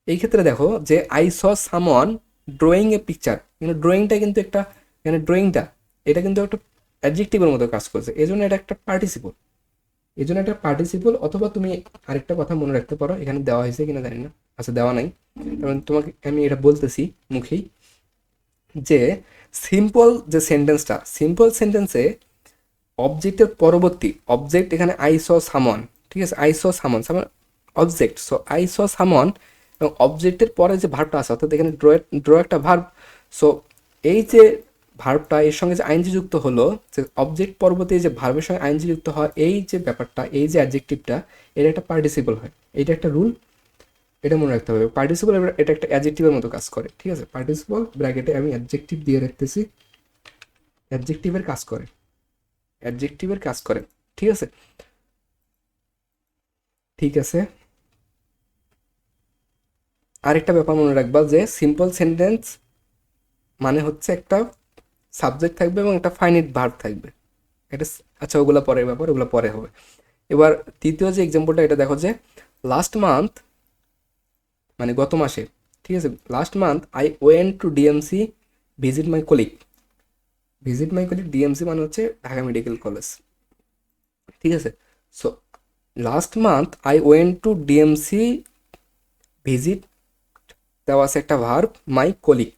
এই ক্ষেত্রে দেখো যে আই স সামন ড্রয়িং এ পিকচার, কিন্তু ড্রয়িংটা কিন্তু একটা, এখানে ড্রয়িংটা, এটা কিন্তু একটা অ্যাডজেক্টিভের মতো কাজ করছে, এই জন্য এটা একটা পার্টিসিপল, এই জন্য একটা পার্টিসিপল। অথবা তুমি আরেকটা কথা মনে রাখতে পারো, এখানে দেওয়া হয়েছে কিনা জানি না, আচ্ছা দেওয়া নাই, কারণ তোমাকে আমি এটা বলতেছি মুখেই, যে সিম্পল যে সেন্টেন্সটা, সিম্পল সেন্টেন্সে অবজেক্টের পরবর্তী অবজেক্ট, এখানে আই স সামন, ঠিক আছে, আই স সামন, সামন অবজেক্ট, সো আই স সামন, এবং অবজেক্টের পরে যে ভার্বটা আছে, অর্থাৎ এখানে ড্র, ড্র একটা ভার্ব। সো এই যে ভার্বটা, এর সঙ্গে যে আইনজি যুক্ত হলো, যে অবজেক্ট পরবর্তী যে ভার্বের সঙ্গে আইনজি যুক্ত হয়, এই যে ব্যাপারটা, এই যে অ্যাডজেক্টিভটা, এটা একটা পার্টিসিপল হয়। এটা একটা রুল, এটা মনে রাখতে হবে। পার্টিসিপল এটা একটা অ্যাডজেক্টিভের মতো কাজ করে, ঠিক আছে। পার্টিসিপল ব্র্যাকেটে আমি অ্যাডজেক্টিভ দিয়ে রাখতেছি, অ্যাডজেক্টিভের কাজ করে, অ্যাডজেক্টিভের কাজ করে, ঠিক আছে, ঠিক আছে। আরেকটা ব্যাপার মনে রাখবা, যে সিম্পল সেন্টেন্স মানে হচ্ছে একটা সাবজেক্ট থাকবে এবং একটা ফাইনিট ভার্ব থাকবে, এটা আচ্ছা ওগুলো পরের ব্যাপার, ওগুলো পরে হবে। এবার তৃতীয় যে এক্সাম্পলটা, এটা দেখো যে লাস্ট মান্থ, মানে গত মাসে, ঠিক আছে, last month I went to DMC visit my colleague, visit my colleague, DMC মানে হচ্ছে ঢাকা মেডিকেল কলেজ, ঠিক আছে। So last month I went to DMC visit, দেওয়া আছে একটা ভার্ব মাই কলিগ।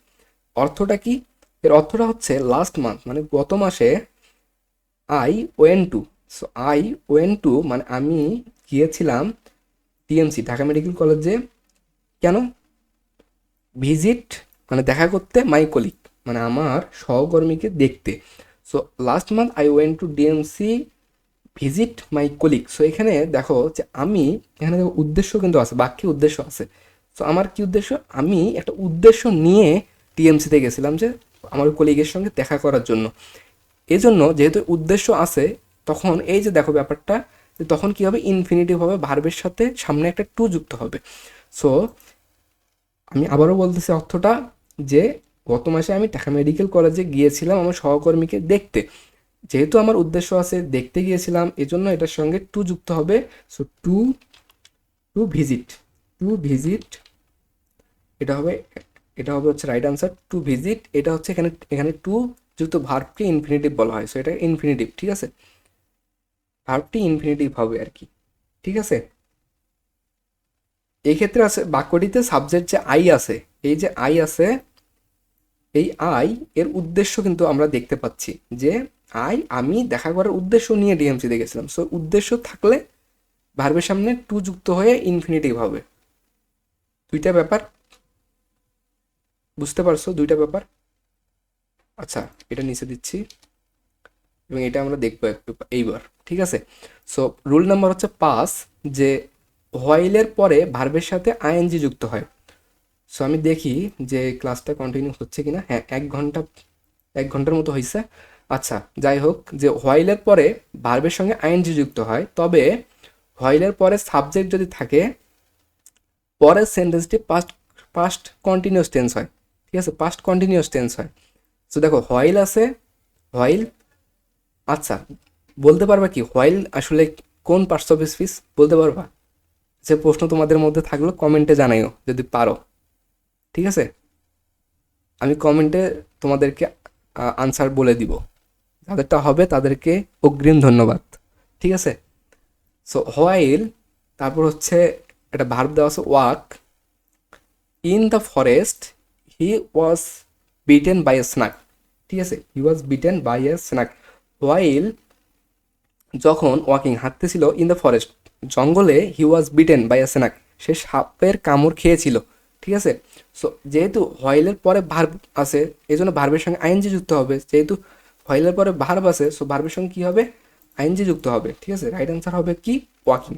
অর্থটা কি? এর অর্থটা হচ্ছে লাস্ট মান্থ মানে গত মাসে, I went to, so I went to মানে আমি গিয়েছিলাম টিএমসি ঢাকা মেডিকেল কলেজে, কেন? ভিজিট মানে দেখা করতে, মাই কলিগ মানে আমার সহকর্মীকে দেখতে। So last month I went to DMC visit my colleague. So এখানে দেখো যে আমি, এখানে দেখো উদ্দেশ্য কিন্তু আছে, বাক্যে উদ্দেশ্য আছে। সো আমার কি উদ্দেশ্য? আমি একটা উদ্দেশ্য নিয়ে টিএমসিতে গেছিলাম, যে আমার কলিগের সঙ্গে দেখা করার জন্য। এজন্য যেহেতু উদ্দেশ্য আছে, তখন এই যে দেখো ব্যাপারটা, যে তখন কি হবে, ইনফিনিটিভ হবে, ভার্বের সাথে সামনে একটা টু যুক্ত হবে। সো আমি আবারও বলতেছি অর্থটা, যে গত মাসে আমি ঢাকা মেডিকেল কলেজে গিয়েছিলাম আমার সহকর্মীকে দেখতে, যেহেতু আমার উদ্দেশ্য আছে, দেখতে গিয়েছিলাম, এজন্য এটার সঙ্গে টু যুক্ত হবে। So to, to visit, to visit, এটা হবে, এটা হবে হচ্ছে রাইট আনসার, টু ভিজিট। এটা হচ্ছে এখানে, এখানে টু যুক্ত ভার্বকে ইনফিনিটিভ বলা হয়, সো এটা ইনফিনিটিভ, ঠিক আছে, ভার্বটি ইনফিনিটিভ হবে আর কি, ঠিক আছে। এই ক্ষেত্রে আছে বাক্যটিতে সাবজেক্ট যে আই আছে, এই যে আই আছে, এই আই এর উদ্দেশ্য কিন্তু আমরা দেখতে পাচ্ছি, যে আই, আমি দেখা করার উদ্দেশ্য নিয়ে ডিএমসি দেখেছিলাম। সো উদ্দেশ্য থাকলে ভার্বের সামনে টু যুক্ত হয়ে ইনফিনিটিভ হবে। দুইটা ব্যাপার বুঝতে পারছো, দুইটা ব্যাপার। আচ্ছা, এটা নিচে দিচ্ছি এবং এটা আমরা দেখবো একটু এইবার, ঠিক আছে। সো রুল নাম্বার হচ্ছে 5, যে হোয়াইলের পরে ভার্বের সাথে আইএনজি যুক্ত হয়। সো আমি দেখি যে ক্লাসটা কন্টিনিউ হচ্ছে কিনা। হ্যাঁ, 1 ঘন্টার মতো হয়েছে। আচ্ছা, যাই হোক, যে হোয়াইলের পরে ভার্বের সঙ্গে আইএনজি যুক্ত হয়, তবে হোয়াইলের পরে সাবজেক্ট যদি থাকে, পরের সেন্টেন্সটি পাস্ট পাস্ট কন্টিনিউয়াস টেন্স হয়, ঠিক আছে, পাস্ট কন্টিনিউয়াস টেন্স হয়। সো দেখো, হোয়াইল আছে, হোয়াইল। আচ্ছা, বলতে পারবা কি হোয়াইল আসলে কোন পার্টস অফ স্পিচ বলতে পারবা? যে প্রশ্ন তোমাদের মধ্যে থাকলো কমেন্টে জানাইও যদি পারো, ঠিক আছে। আমি কমেন্টে তোমাদেরকে আনসার বলে দিব, যাদেরটা হবে তাদেরকে অগ্রিম ধন্যবাদ, ঠিক আছে। সো হোয়াইল, তারপর হচ্ছে একটা ভার্ব দেওয়া আছে walk. In the forest he was bitten by a snake, ঠিক আছে, he was bitten by a snake. While যখন ওয়াকিং হাঁটতেছিল ইন দ্য ফরেস্ট জঙ্গলে, he was bitten by a snake, সে সাপের কামড় খেয়েছিল, ঠিক আছে। সো যেহেতু হোয়াইলের পরে ভার্ব আছে, এই জন্য ভার্বের সঙ্গে আইএনজি যুক্ত হবে। যেহেতু হোয়াইলের পরে ভার্ব আছে, সো ভার্বের সঙ্গে কী হবে? আইএনজি যুক্ত হবে, ঠিক আছে। রাইট আনসার হবে কি? ওয়াকিং।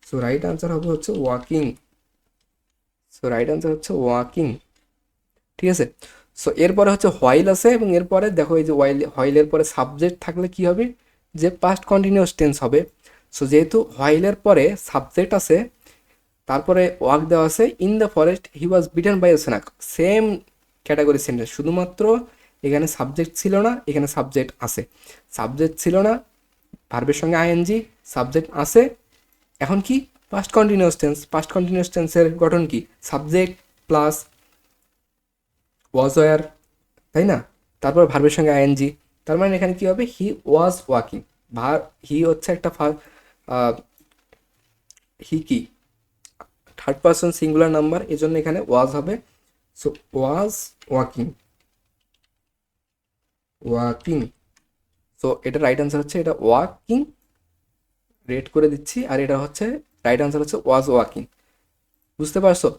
সো রাইট আনসার হবে হচ্ছে ওয়াকিং। সো রাইট আনসার হচ্ছে ওয়াকিং, ঠিক আছে। সো এরপরে হচ্ছে হোয়াইল আছে এবং এরপরে দেখো এই যে হোয়াইলের পরে সাবজেক্ট থাকলে কি হবে? যে পাস্ট কন্টিনিউয়াস টেন্স হবে। সো যেহেতু হোয়াইলের পরে সাবজেক্ট আছে, তারপরে ওয়াক দেওয়া আছে in the forest he was bitten by a snake, same category sentence, শুধুমাত্র এখানে সাবজেক্ট ছিল না, এখানে সাবজেক্ট আছে। সাবজেক্ট ছিল না, ভার্বের সঙ্গে আইএনজি, সাবজেক্ট আছে, এখন কি? Past continuous tense. Past continuous টেন্সের গঠন কি? সাবজেক্ট প্লাস ওয়াজ ওয়ার, তাই না? তারপর ভার্বের সঙ্গে আইএনজি, তার মানে এখানে কি হবে? হি ওয়াজ ওয়াকিং। হি হচ্ছে একটা হি কি থার্ড পার্সন সিঙ্গুলার নাম্বার, এই জন্য এখানে ওয়াজ হবে। So was walking, walking. So এটা রাইট আনসার হচ্ছে এটা ওয়াকিং, রেড করে দিচ্ছি। আর এটা হচ্ছে রাইট আনসার হচ্ছে ওয়াজ ওয়াকিং, বুঝতে পারছো?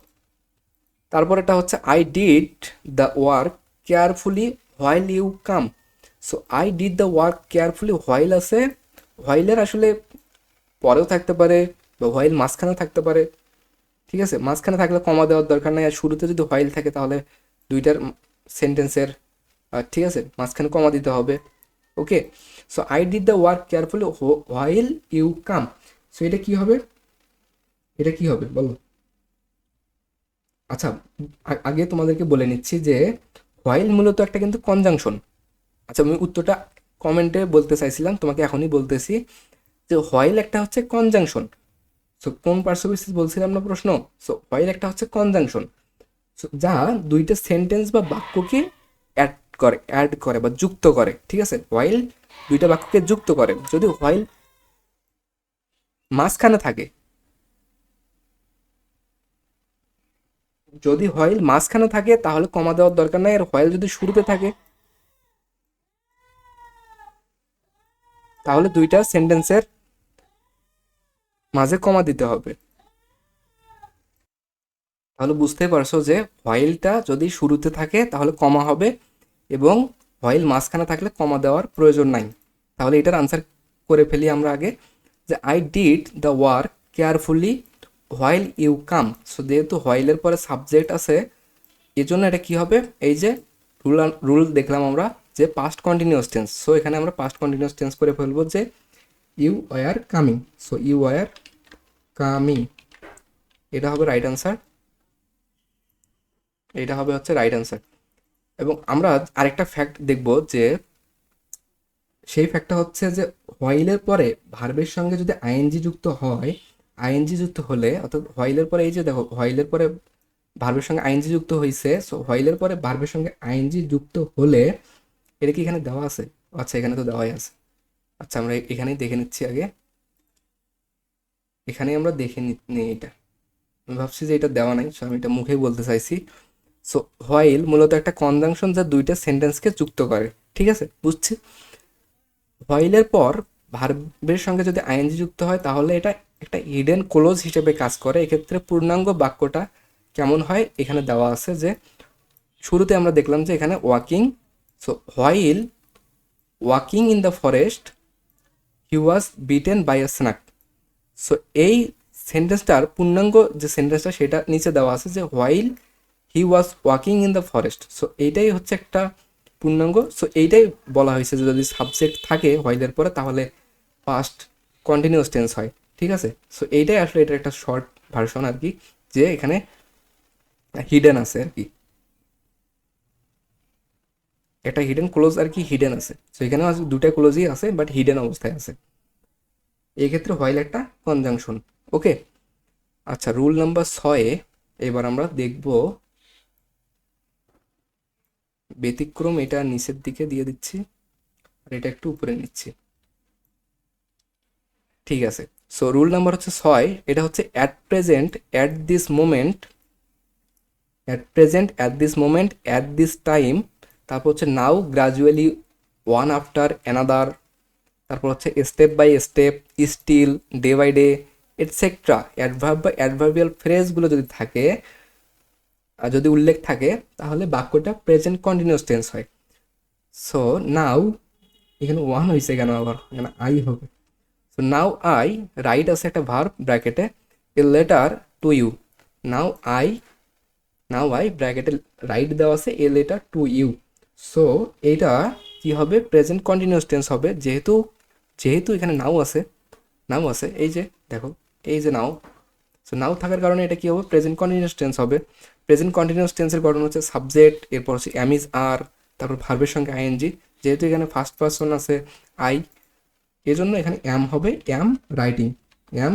তারপর এটা হচ্ছে I did the work carefully while you come. So I did the work carefully, while আছে, হোয়াইলের আসলে পরেও থাকতে পারে বা হোয়াইল মাঝখানে থাকতে পারে, ঠিক আছে। মাঝখানে থাকলে কমা দেওয়ার দরকার নেই, আর শুরুতে যদি হোয়াইল থাকে তাহলে দুইটার সেন্টেন্সের, ঠিক আছে, মাঝখানে কমা দিতে হবে। Okay, so I did the work carefully while you কাম। সো এটা কি হবে? এটা কি হবে বলো? আচ্ছা, আগে তোমাদেরকে বলে নিচ্ছি যে হোয়াইল মূলত একটা কিন্তু কনজাংশন। আচ্ছা, আমি উত্তরটা কমেন্টে বলতে চাইছিলাম, তোমাকে এখনই বলতেছি যে হোয়াইল একটা হচ্ছে কনজাংশন। সো কোন পার্সোভিসিস বলছিলাম না প্রশ্ন? সো হোয়াইল একটা হচ্ছে কনজাংশন, যা দুইটা সেন্টেন্স বা বাক্যকে অ্যাড করে বা যুক্ত করে, ঠিক আছে। হোয়াইল দুইটা বাক্যকে যুক্ত করে। যদি হোয়াইল মাঝখানে থাকে, যদি হোয়াইল মাঝখানে থাকে তাহলে কমা দেওয়ার দরকার নাই। আর হোয়াইল যদি শুরুতে থাকে তাহলে দুইটা সেন্টেন্সের মাঝে কমা দিতে হবে। তাহলে বুঝতেই পারছো যে হোয়াইলটা যদি শুরুতে থাকে তাহলে কমা হবে, এবং হোয়াইল মাঝখানে থাকলে কমা দেওয়ার প্রয়োজন নাই। তাহলে এটার আনসার করে ফেলি আমরা আগে, যে I did the work carefully while you come. So যেহেতু হোয়াইলের পরে সাবজেক্ট আছে, এই জন্য এটা কী হবে? এই যে রুল দেখলাম আমরা যে পাস্ট কন্টিনিউয়াস টেন্স, সো এখানে আমরা পাস্ট কন্টিনিউয়াস টেন্স করে ফেলবো যে you were coming. So you were coming, এটা হবে রাইট আনসার, এটা হবে হচ্ছে রাইট আনসার। এবং আমরা আরেকটা ফ্যাক্ট দেখব, যে সেই ফ্যাক্টটা হচ্ছে যে হোয়াইলের পরে ভার্বের সঙ্গে যদি আইএনজি যুক্ত হয়, আইএনজি যুক্ত হলে, অর্থাৎ হোয়াইলের পরে এই যে দেখো হোয়াইলের পরে ভার্বের সঙ্গে আইএনজি যুক্ত হয়েছে, সো হোয়াইলের পরে ভার্বের সঙ্গে আইএনজি যুক্ত হলে, এটা কি এখানে দেওয়া আছে? আচ্ছা, এখানে তো দেওয়াই আছে। আচ্ছা, আমরা এখানেই দেখে নিচ্ছি আগে, এখানেই আমরা দেখে নিই এটা। আমি ভাবছি যে এটা দেওয়া নাই, সো আমি এটা মুখেই বলতে চাইছি। সো হোয়াইল মূলত একটা কনজাংশন যা দুইটা সেন্টেন্সকে যুক্ত করে, ঠিক আছে, বুঝছি। হোয়াইলের পর ভার্বের সঙ্গে যদি আইএনজি যুক্ত হয় তাহলে এটা একটা হিডেন ক্লোজ হিসেবে কাজ করে। এক্ষেত্রে পূর্ণাঙ্গ বাক্যটা কেমন হয় এখানে দেওয়া আছে, যে শুরুতে আমরা দেখলাম যে এখানে walking, so while walking in the forest he was bitten by a snake. So এই সেন্টেন্সটার পূর্ণাঙ্গ যে সেন্টেন্সটা সেটা নিচে দেওয়া আছে, যে while he was walking in the forest. So এইটাই হচ্ছে একটা পূর্ণাঙ্গ। সো এইটাই বলা হয়েছে যে যদি সাবজেক্ট থাকে হোয়াইলের পরে তাহলে পাস্ট কন্টিনিউয়াস টেন্স হয়, ঠিক আছে। সো এইটাই আসলে এটা একটা শর্ট ভার্সন আর কি, যে এখানে হিডেন আছে আর কি, একটা হিডেন ক্লোজ আর কি হিডেন আছে। সো এখানে দুটা ক্লোজই আছে বাট হিডেন অবস্থায় আছে। এই ক্ষেত্রে হোয়াইল একটা কনজাংশন। ওকে, আচ্ছা রুল নাম্বার 6 এবার আমরা দেখব ব্যতিক্রম। এটা নিচের দিকে দিয়ে দিচ্ছি আর এটা একটু উপরে নিচ্ছি, ঠিক আছে। সো রুল নাম্বার হচ্ছে 6, এটা হচ্ছে at present, at this moment, at present, at this moment, at this time, তারপর হচ্ছে now, gradually, one after another, তারপর হচ্ছে step by step, still, day by day, etcetera. Adverb বা অ্যাডভার্বিয়াল ফ্রেজগুলো যদি থাকে আর যদি উল্লেখ থাকে তাহলে বাক্যটা প্রেজেন্ট কন্টিনিউয়াস টেন্স হয়। সো নাও, এখানে ওয়ান হয়েছে কেন, আবার এখানে আই হবে। সো নাও আই রাইট আছে একটা ভার্ব ব্র্যাকেটে, a letter to you. Now I, now I ব্র্যাকেটে রাইট দেওয়া আছে a letter to you. So এইটা কি হবে, প্রেজেন্ট কন্টিনিউয়াস টেন্স হবে, যেহেতু যেহেতু এখানে নাও আছে, নাও আছে, এই যে দেখো, এই যে নাও। সো নাও থাকার কারণে এটা কি হবে, প্রেজেন্ট কন্টিনিউয়াস টেন্স হবে। প্রেজেন্ট কন্টিনিউয়াস টেন্সের গঠন হচ্ছে সাবজেক্ট, এরপর হচ্ছে এম ইজ আর, তারপর ভার্বের সঙ্গে আইএনজি। যেহেতু এখানে ফার্স্ট পারসন আছে আই, এজন্য এখানে এম হবে, এম রাইটিং, এম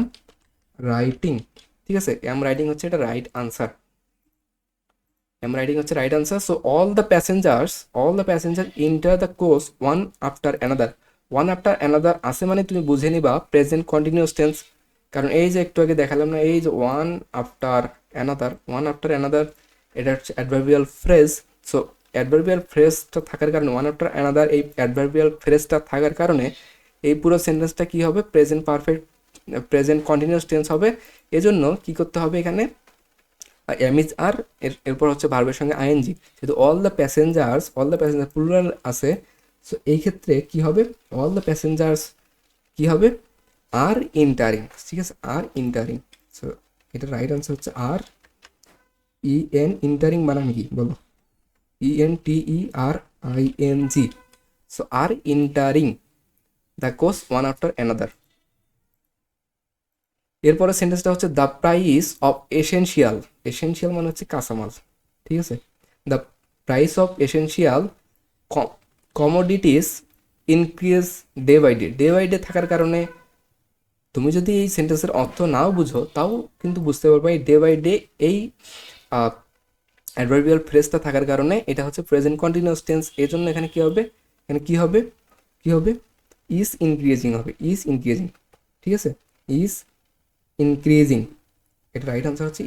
রাইটিং, ঠিক আছে। এম রাইটিং হচ্ছে এটা রাইট আনসার, এম রাইটিং হচ্ছে right answer. So all the passenger enter the coach one after another. One after another আছে মানে তুমি বুঝে নিবা প্রেজেন্ট কন্টিনিউয়াস টেন্স, কারণ এই যে একটু আগে দেখালাম না, এই যে one after another, one after another, এটা হচ্ছে অ্যাডভার্বিয়াল ফ্রেজ। সো অ্যাডভার্বিয়াল ফ্রেজটা থাকার কারণে, ওয়ান আফটার অ্যানাদার এই অ্যাডভার্বিয়াল ফ্রেজটা থাকার কারণে এই পুরো সেন্টেন্সটা কি হবে, present perfect, present continuous tense হবে। এজন্য কি করতে হবে এখানে, এম ইজ আর, এরপর হচ্ছে ভার্বের সঙ্গে আইএনজি। যেহেতু অল দ্য প্যাসেঞ্জার প্লুরাল আছে, সো এই ক্ষেত্রে কি হবে, অল দ্য প্যাসেঞ্জার্স কি হবে, আর ইন্টারিং, ঠিক আছে, আর ইন্টারিং। সো এটা রাইট আনসার হচ্ছে আর ই এন, ইন্টারিং বানান কি বলো, ENTERING। So are entering the course one after another. এরপরে সেন্টেন্সটা হচ্ছে the price of essential, essential মানে হচ্ছে কাঁচামাল, ঠিক আছে। The price of essential commodities increase day by day. Day by day থাকার কারণে তুমি যদি এই সেন্টেন্সের অর্থ নাও বুঝো তাও কিন্তু বুঝতে পারবে এই ডে বাই ডে, এই অ্যাডভার্বিয়াল ফ্রেজটা থাকার কারণে এটা হচ্ছে প্রেজেন্ট কন্টিনিউয়াস টেন্স। এই জন্য এখানে কি হবে, এখানে কি হবে, কি হবে, ইজ ইনক্রিজিং হবে, ইজ ইনক্রিজিং, ঠিক আছে, ইজ ইনক্রিজিং। এটা রাইট আনসার হচ্ছে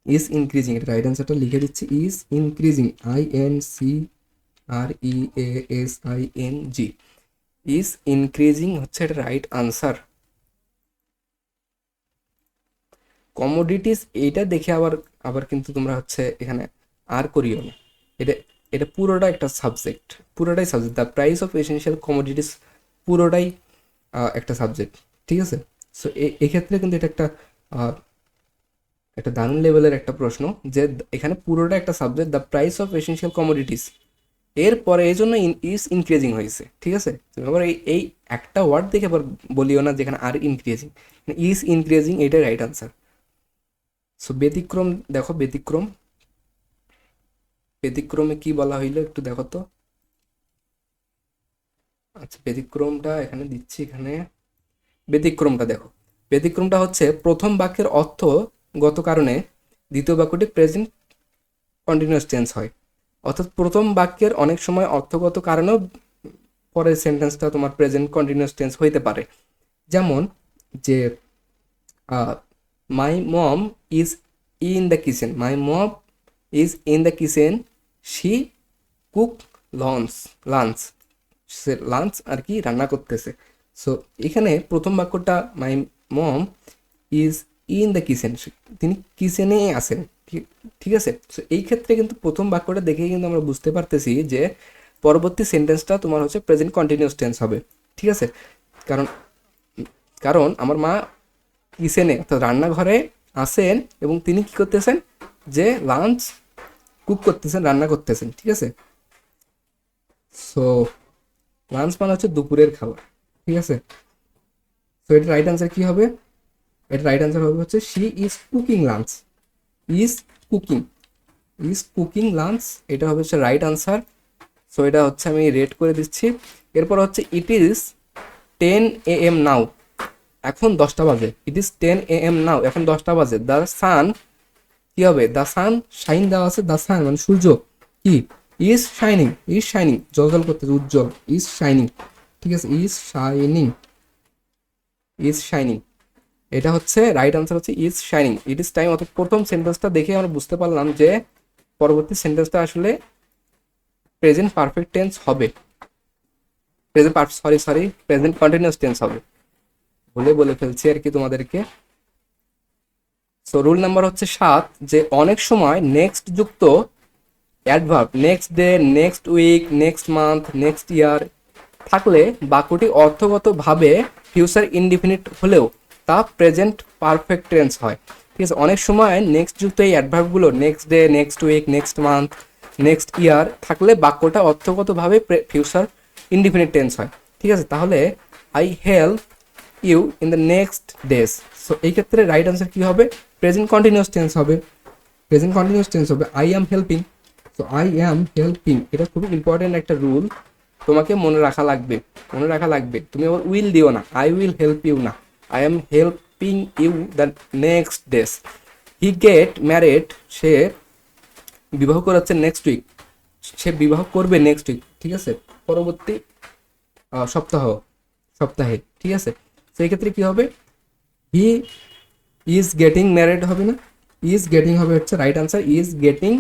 ইজ ইনক্রিজিং। এটা রাইট আনসারটা লিখে দিচ্ছি, is increasing, INCREASING, is increasing হচ্ছে এটা রাইট আনসার। কমোডিটিস এইটা দেখে আবার আবার কিন্তু তোমরা হচ্ছে এখানে আর করিও না, এটা এটা পুরোটা একটা সাবজেক্ট, পুরোটাই subject. The price of essential commodities পুরোটাই একটা সাবজেক্ট, ঠিক আছে। সো এক্ষেত্রে কিন্তু এটা একটা একটা দারুণ লেভেলের একটা প্রশ্ন, যে এখানে পুরোটা একটা subject, the price of essential commodities, এরপরে এই জন্য ইজ ইনক্রিজিং হয়েছে, ঠিক আছে। তুমি আবার এই একটা ওয়ার্ড দেখে আবার বলিও না যেখানে আর ইনক্রিজিং, ইজ ইনক্রিজিং, এটাই রাইট আনসার। সো ব্যতিক্রম দেখো, ব্যতিক্রমে কি বলা হইলো একটু দেখো তো। আচ্ছা ব্যতিক্রমটা এখানে দিচ্ছি, এখানে ব্যতিক্রমটা দেখো, ব্যতিক্রমটা হচ্ছে প্রথম বাক্যের অর্থগত কারণে দ্বিতীয় বাক্যটি প্রেজেন্ট কন্টিনিউয়াস টেন্স হয়। অর্থাৎ প্রথম বাক্যের অনেক সময় অর্থগত কারণেও পরের সেন্টেন্সটা তোমার প্রেজেন্ট কন্টিনিউয়াস টেন্স হইতে পারে। যেমন যে my mom is in the kitchen, my mom is in the kitchen, she cook lunch, lunch, সে লাঞ্চ আর কি রান্না করতেছে। সো এখানে প্রথম বাক্যটা my mom is in the kitchen, তিনি কিচেনে আছেন, ঠিক আছে। সো এই ক্ষেত্রে কিন্তু প্রথম বাক্যটা দেখেই কিন্তু আমরা বুঝতে পারতেছি যে পরবর্তী সেন্টেন্সটা তোমার হচ্ছে প্রেজেন্ট কন্টিনিউয়াস টেন্স হবে, ঠিক আছে। কারণ কারণ আমার মা কিচেনে অর্থাৎ রান্নাঘরে আসেন এবং তিনি কি করতেছেন, যে লাঞ্চ কুক করতেছেন, রান্না করতেছেন, ঠিক আছে। সো লাঞ্চ মানে হচ্ছে দুপুরের খাবার, ঠিক আছে। সো এটা রাইট আনসার কি হবে, এটা রাইট আনসার হবে হচ্ছে she is cooking lunch, is cooking, is cooking lunch, এটা হবে হচ্ছে রাইট আনসার। সো এটা হচ্ছে আমি রেট করে দিচ্ছি। এরপর হচ্ছে ইট ইজ 10 AM নাও, এখন 10টা বাজে, ইট ইজ 10 AM নাও, এখন 10টা বাজে। দ্য সান কি হবে, দ্য সান শাইন দেওয়া আছে, দ্য সান মানে সূর্য কি, ইজ শাইনিং, ইজ শাইনিং জল করতেছে, উজ্জ্বল, ইজ শাইনিং, ঠিক আছে, ইজ শাইনিং, ইজ শাইনিং, এটা হচ্ছে রাইট আনসার হচ্ছে is shining. It is time, অর্থাৎ প্রথম সেন্টেন্সটা দেখে আমরা বুঝতে পারলাম যে পরবর্তী সেন্টেন্সটা আসলে প্রেজেন্ট পারফেক্ট টেন্স হবে, প্রেজেন্ট কন্টিনিউয়াস টেন্স হবে, বলে ফেলছি আর কি তোমাদেরকে। সো রুল নাম্বার হচ্ছে 7, যে অনেক সময় নেক্সট যুক্ত adverb next day, next week, next month, next year থাকলে বাক্যটি অর্থগতভাবে ফিউচার ইনডিফিনিট হলেও তা প্রেজেন্ট পারফেক্ট টেন্স হয়, ঠিক আছে। অনেক সময় নেক্সট যুক্ত এই অ্যাডভার্বগুলো next day, next week, next month, next year থাকলে বাক্যটা অর্থগতভাবে ফিউচার ইনডিফিনিট টেন্স হয়, ঠিক আছে। তাহলে I help you in the next days, so এই ক্ষেত্রে রাইট আনসার কি হবে, প্রেজেন্ট কন্টিনিউয়াস টেন্স হবে, প্রেজেন্ট কন্টিনিউয়াস টেন্স হবে। I am helping, so I am helping, এটা খুবই ইম্পর্টেন্ট একটা রুল, তোমাকে মনে রাখা লাগবে। তুমি আবার উইল দিও না, আই উইল হেল্প ইউ না, I am helping you the next days. He get married, সে বিবাহ করাচ্ছে নেক্সট উইক, সে বিবাহ করবে নেক্সট উইক, ঠিক আছে, পরবর্তী সপ্তাহে, ঠিক আছে। সেই ক্ষেত্রে কি হবে, হি ইজ গেটিং ম্যারেড হবে না, ইজ গেটিং হবে হচ্ছে right answer, is getting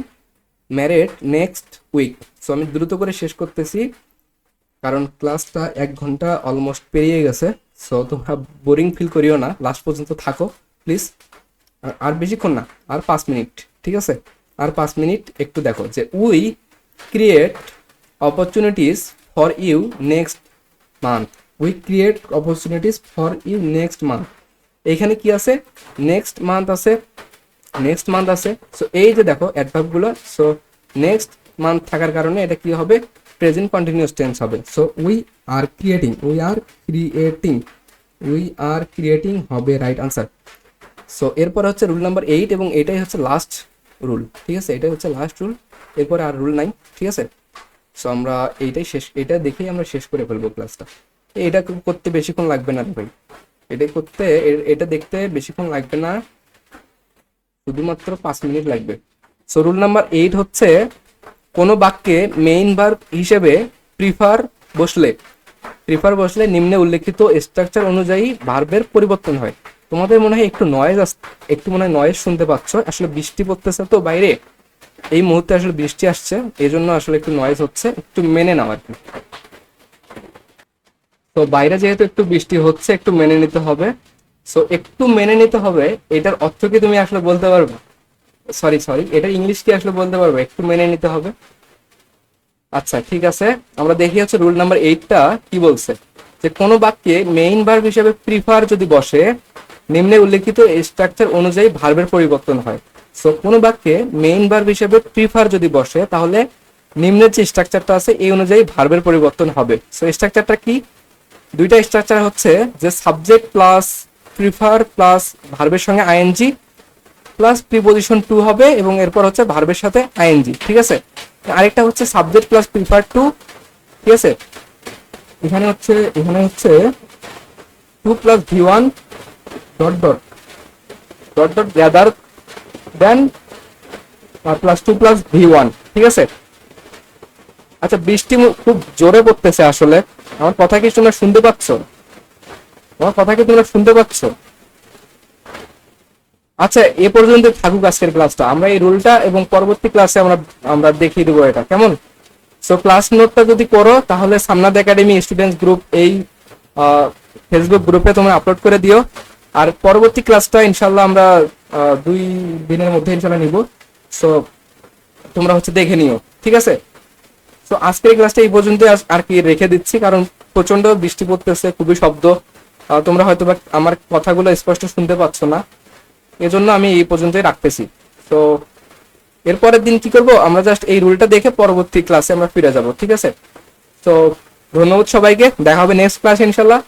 married next week. So আমি দ্রুত করে শেষ করতেছি কারণ ক্লাসটা 1 ঘন্টা অলমোস্ট পেরিয়ে গেছে। সো তোমরা বোরিং ফিল করিও না, লাস্ট পর্যন্ত থাকো প্লিজ। আর বেশিক্ষণ না, আর 5 মিনিট, ঠিক আছে, আর 5 মিনিট একটু দেখো যে we create opportunities for you next month, we create opportunities for you next month, এইখানে কি আছে, নেক্সট মান্থ আছে। সো এই যে দেখো অ্যাডভার্বগুলো, সো নেক্সট মান্থ থাকার কারণে এটা কি হবে, প্রেজেন্ট কন্টিনিউয়াস টেন্স হবে। সো উই আর ক্রিয়েটিং হবে রাইট আনসার। সো এরপর হচ্ছে রুল নাম্বার 8 এবং এটাই হচ্ছে লাস্ট রুল, ঠিক আছে, এটাই হচ্ছে লাস্ট রুল, এরপরে আর রুল নাই, ঠিক আছে। সো আমরা এটা দেখেই আমরা শেষ করে ফেলবো ক্লাসটা। এটা করতে বেশিক্ষণ লাগবে না ভাই, এটা দেখতে বেশিক্ষণ লাগবে না, শুধুমাত্র 5 মিনিট লাগবে। সো রুল নাম্বার 8 হচ্ছে কোনো বাক্যে মেইন ভার্ব হিসেবে প্রিফার বসলে নিম্নে উল্লেখিত স্ট্রাকচার অনুযায়ী ভার্বের পরিবর্তন হয়। তোমাদের মনে হয় একটু মনে হয় নয়েজ শুনতে পাচ্ছ, আসলে বৃষ্টি পড়তেছে তো বাইরে, এই মুহূর্তে আসলে বৃষ্টি আসছে, এই জন্য আসলে একটু নয়েজ হচ্ছে, একটু মেনে নাও আর কি। তো বাইরে যেহেতু একটু বৃষ্টি হচ্ছে, একটু মেনে নিতে হবে। সো একটু মেনে নিতে হবে, এটার অর্থ কি তুমি আসলে বলতে পারবে, সরি এটার ইংলিশ কি আসলে বলতে পারবে, একটু মেনে নিতে হবে। আচ্ছা ঠিক আছে, আমরা দেখি হচ্ছে রুল নাম্বার 8টা কি বলছে, যে কোনো বাক্যে মেইন ভার্ব হিসেবে প্রিফার যদি বসে নিম্নে উল্লেখিত স্ট্রাকচার অনুযায়ী ভার্বের পরিবর্তন হয়। সো কোনো বাক্যে মেইন ভার্ব হিসেবে প্রিফার যদি বসে তাহলে নিম্নের যে স্ট্রাকচারটা আছে এই অনুযায়ী ভার্বের পরিবর্তন হবে। সো স্ট্রাকচারটা কি, দুইটা স্ট্রাকচার হচ্ছে যে সাবজেক্ট প্লাস প্রিফার প্লাস ভার্বের সঙ্গে আইএনজি প্লাস প্রিপোজিশন টু হবে এবং এরপর হচ্ছে ভার্বের সাথে আইএনজি, ঠিক আছে। আরেকটা হচ্ছে সাবজেক্ট প্লাস প্রিফার টু, ঠিক আছে। এখানে হচ্ছে 2 + V1 ... রেদার দেন +2 + V1, ঠিক আছে। আচ্ছা বৃষ্টি খুব জোরে পড়তেছে আসলে, আমার কথা কি তোমরা শুনতে পাচ্ছ? আচ্ছা এ পর্যন্ত থাকুক আজকের ক্লাসটা, আমরা এই রুলটা এবং পরবর্তী ক্লাসে আমরা দেখিয়ে দেবো এটা কেমন। সো ক্লাস নোটটা যদি করো তাহলে সামনাদ একাডেমি স্টুডেন্টস গ্রুপ এই ফেসবুক গ্রুপে তোমরা আপলোড করে দিও। আর পরবর্তী ক্লাসটা ইনশাল্লাহ আমরা 2 দিনের মধ্যে ইনশাল্লাহ নিব। সো তোমরা হচ্ছে দেখে নিও, ঠিক আছে? তো আজকের ক্লাসটা এই পর্যন্ত আর কি রেখে দিচ্ছি, কারণ প্রচন্ড বৃষ্টি পড়তেছে, খুবই শব্দ, তোমরা হয়তো বা আমার কথাগুলো স্পষ্ট শুনতে পাচ্ছ না, এজন্য আমি এই পর্যন্তই রাখতেছি। তো এরপরের দিন কি করব, আমরা জাস্ট এই রুলটা দেখে পরবর্তী ক্লাসে আমরা ফিরে যাব, ঠিক আছে? তো ধন্যবাদ সবাইকে, দেখা হবে নেক্সট ক্লাসে ইনশাল্লাহ।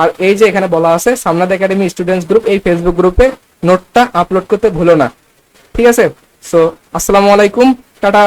আর এই যে এখানে বলা আছে সামনাদ একাডেমি স্টুডেন্টস গ্রুপ, এই ফেসবুক গ্রুপে নোটটা আপলোড করতে ভুলো না, ঠিক আছে? সো আসসালামু আলাইকুম, টাটা।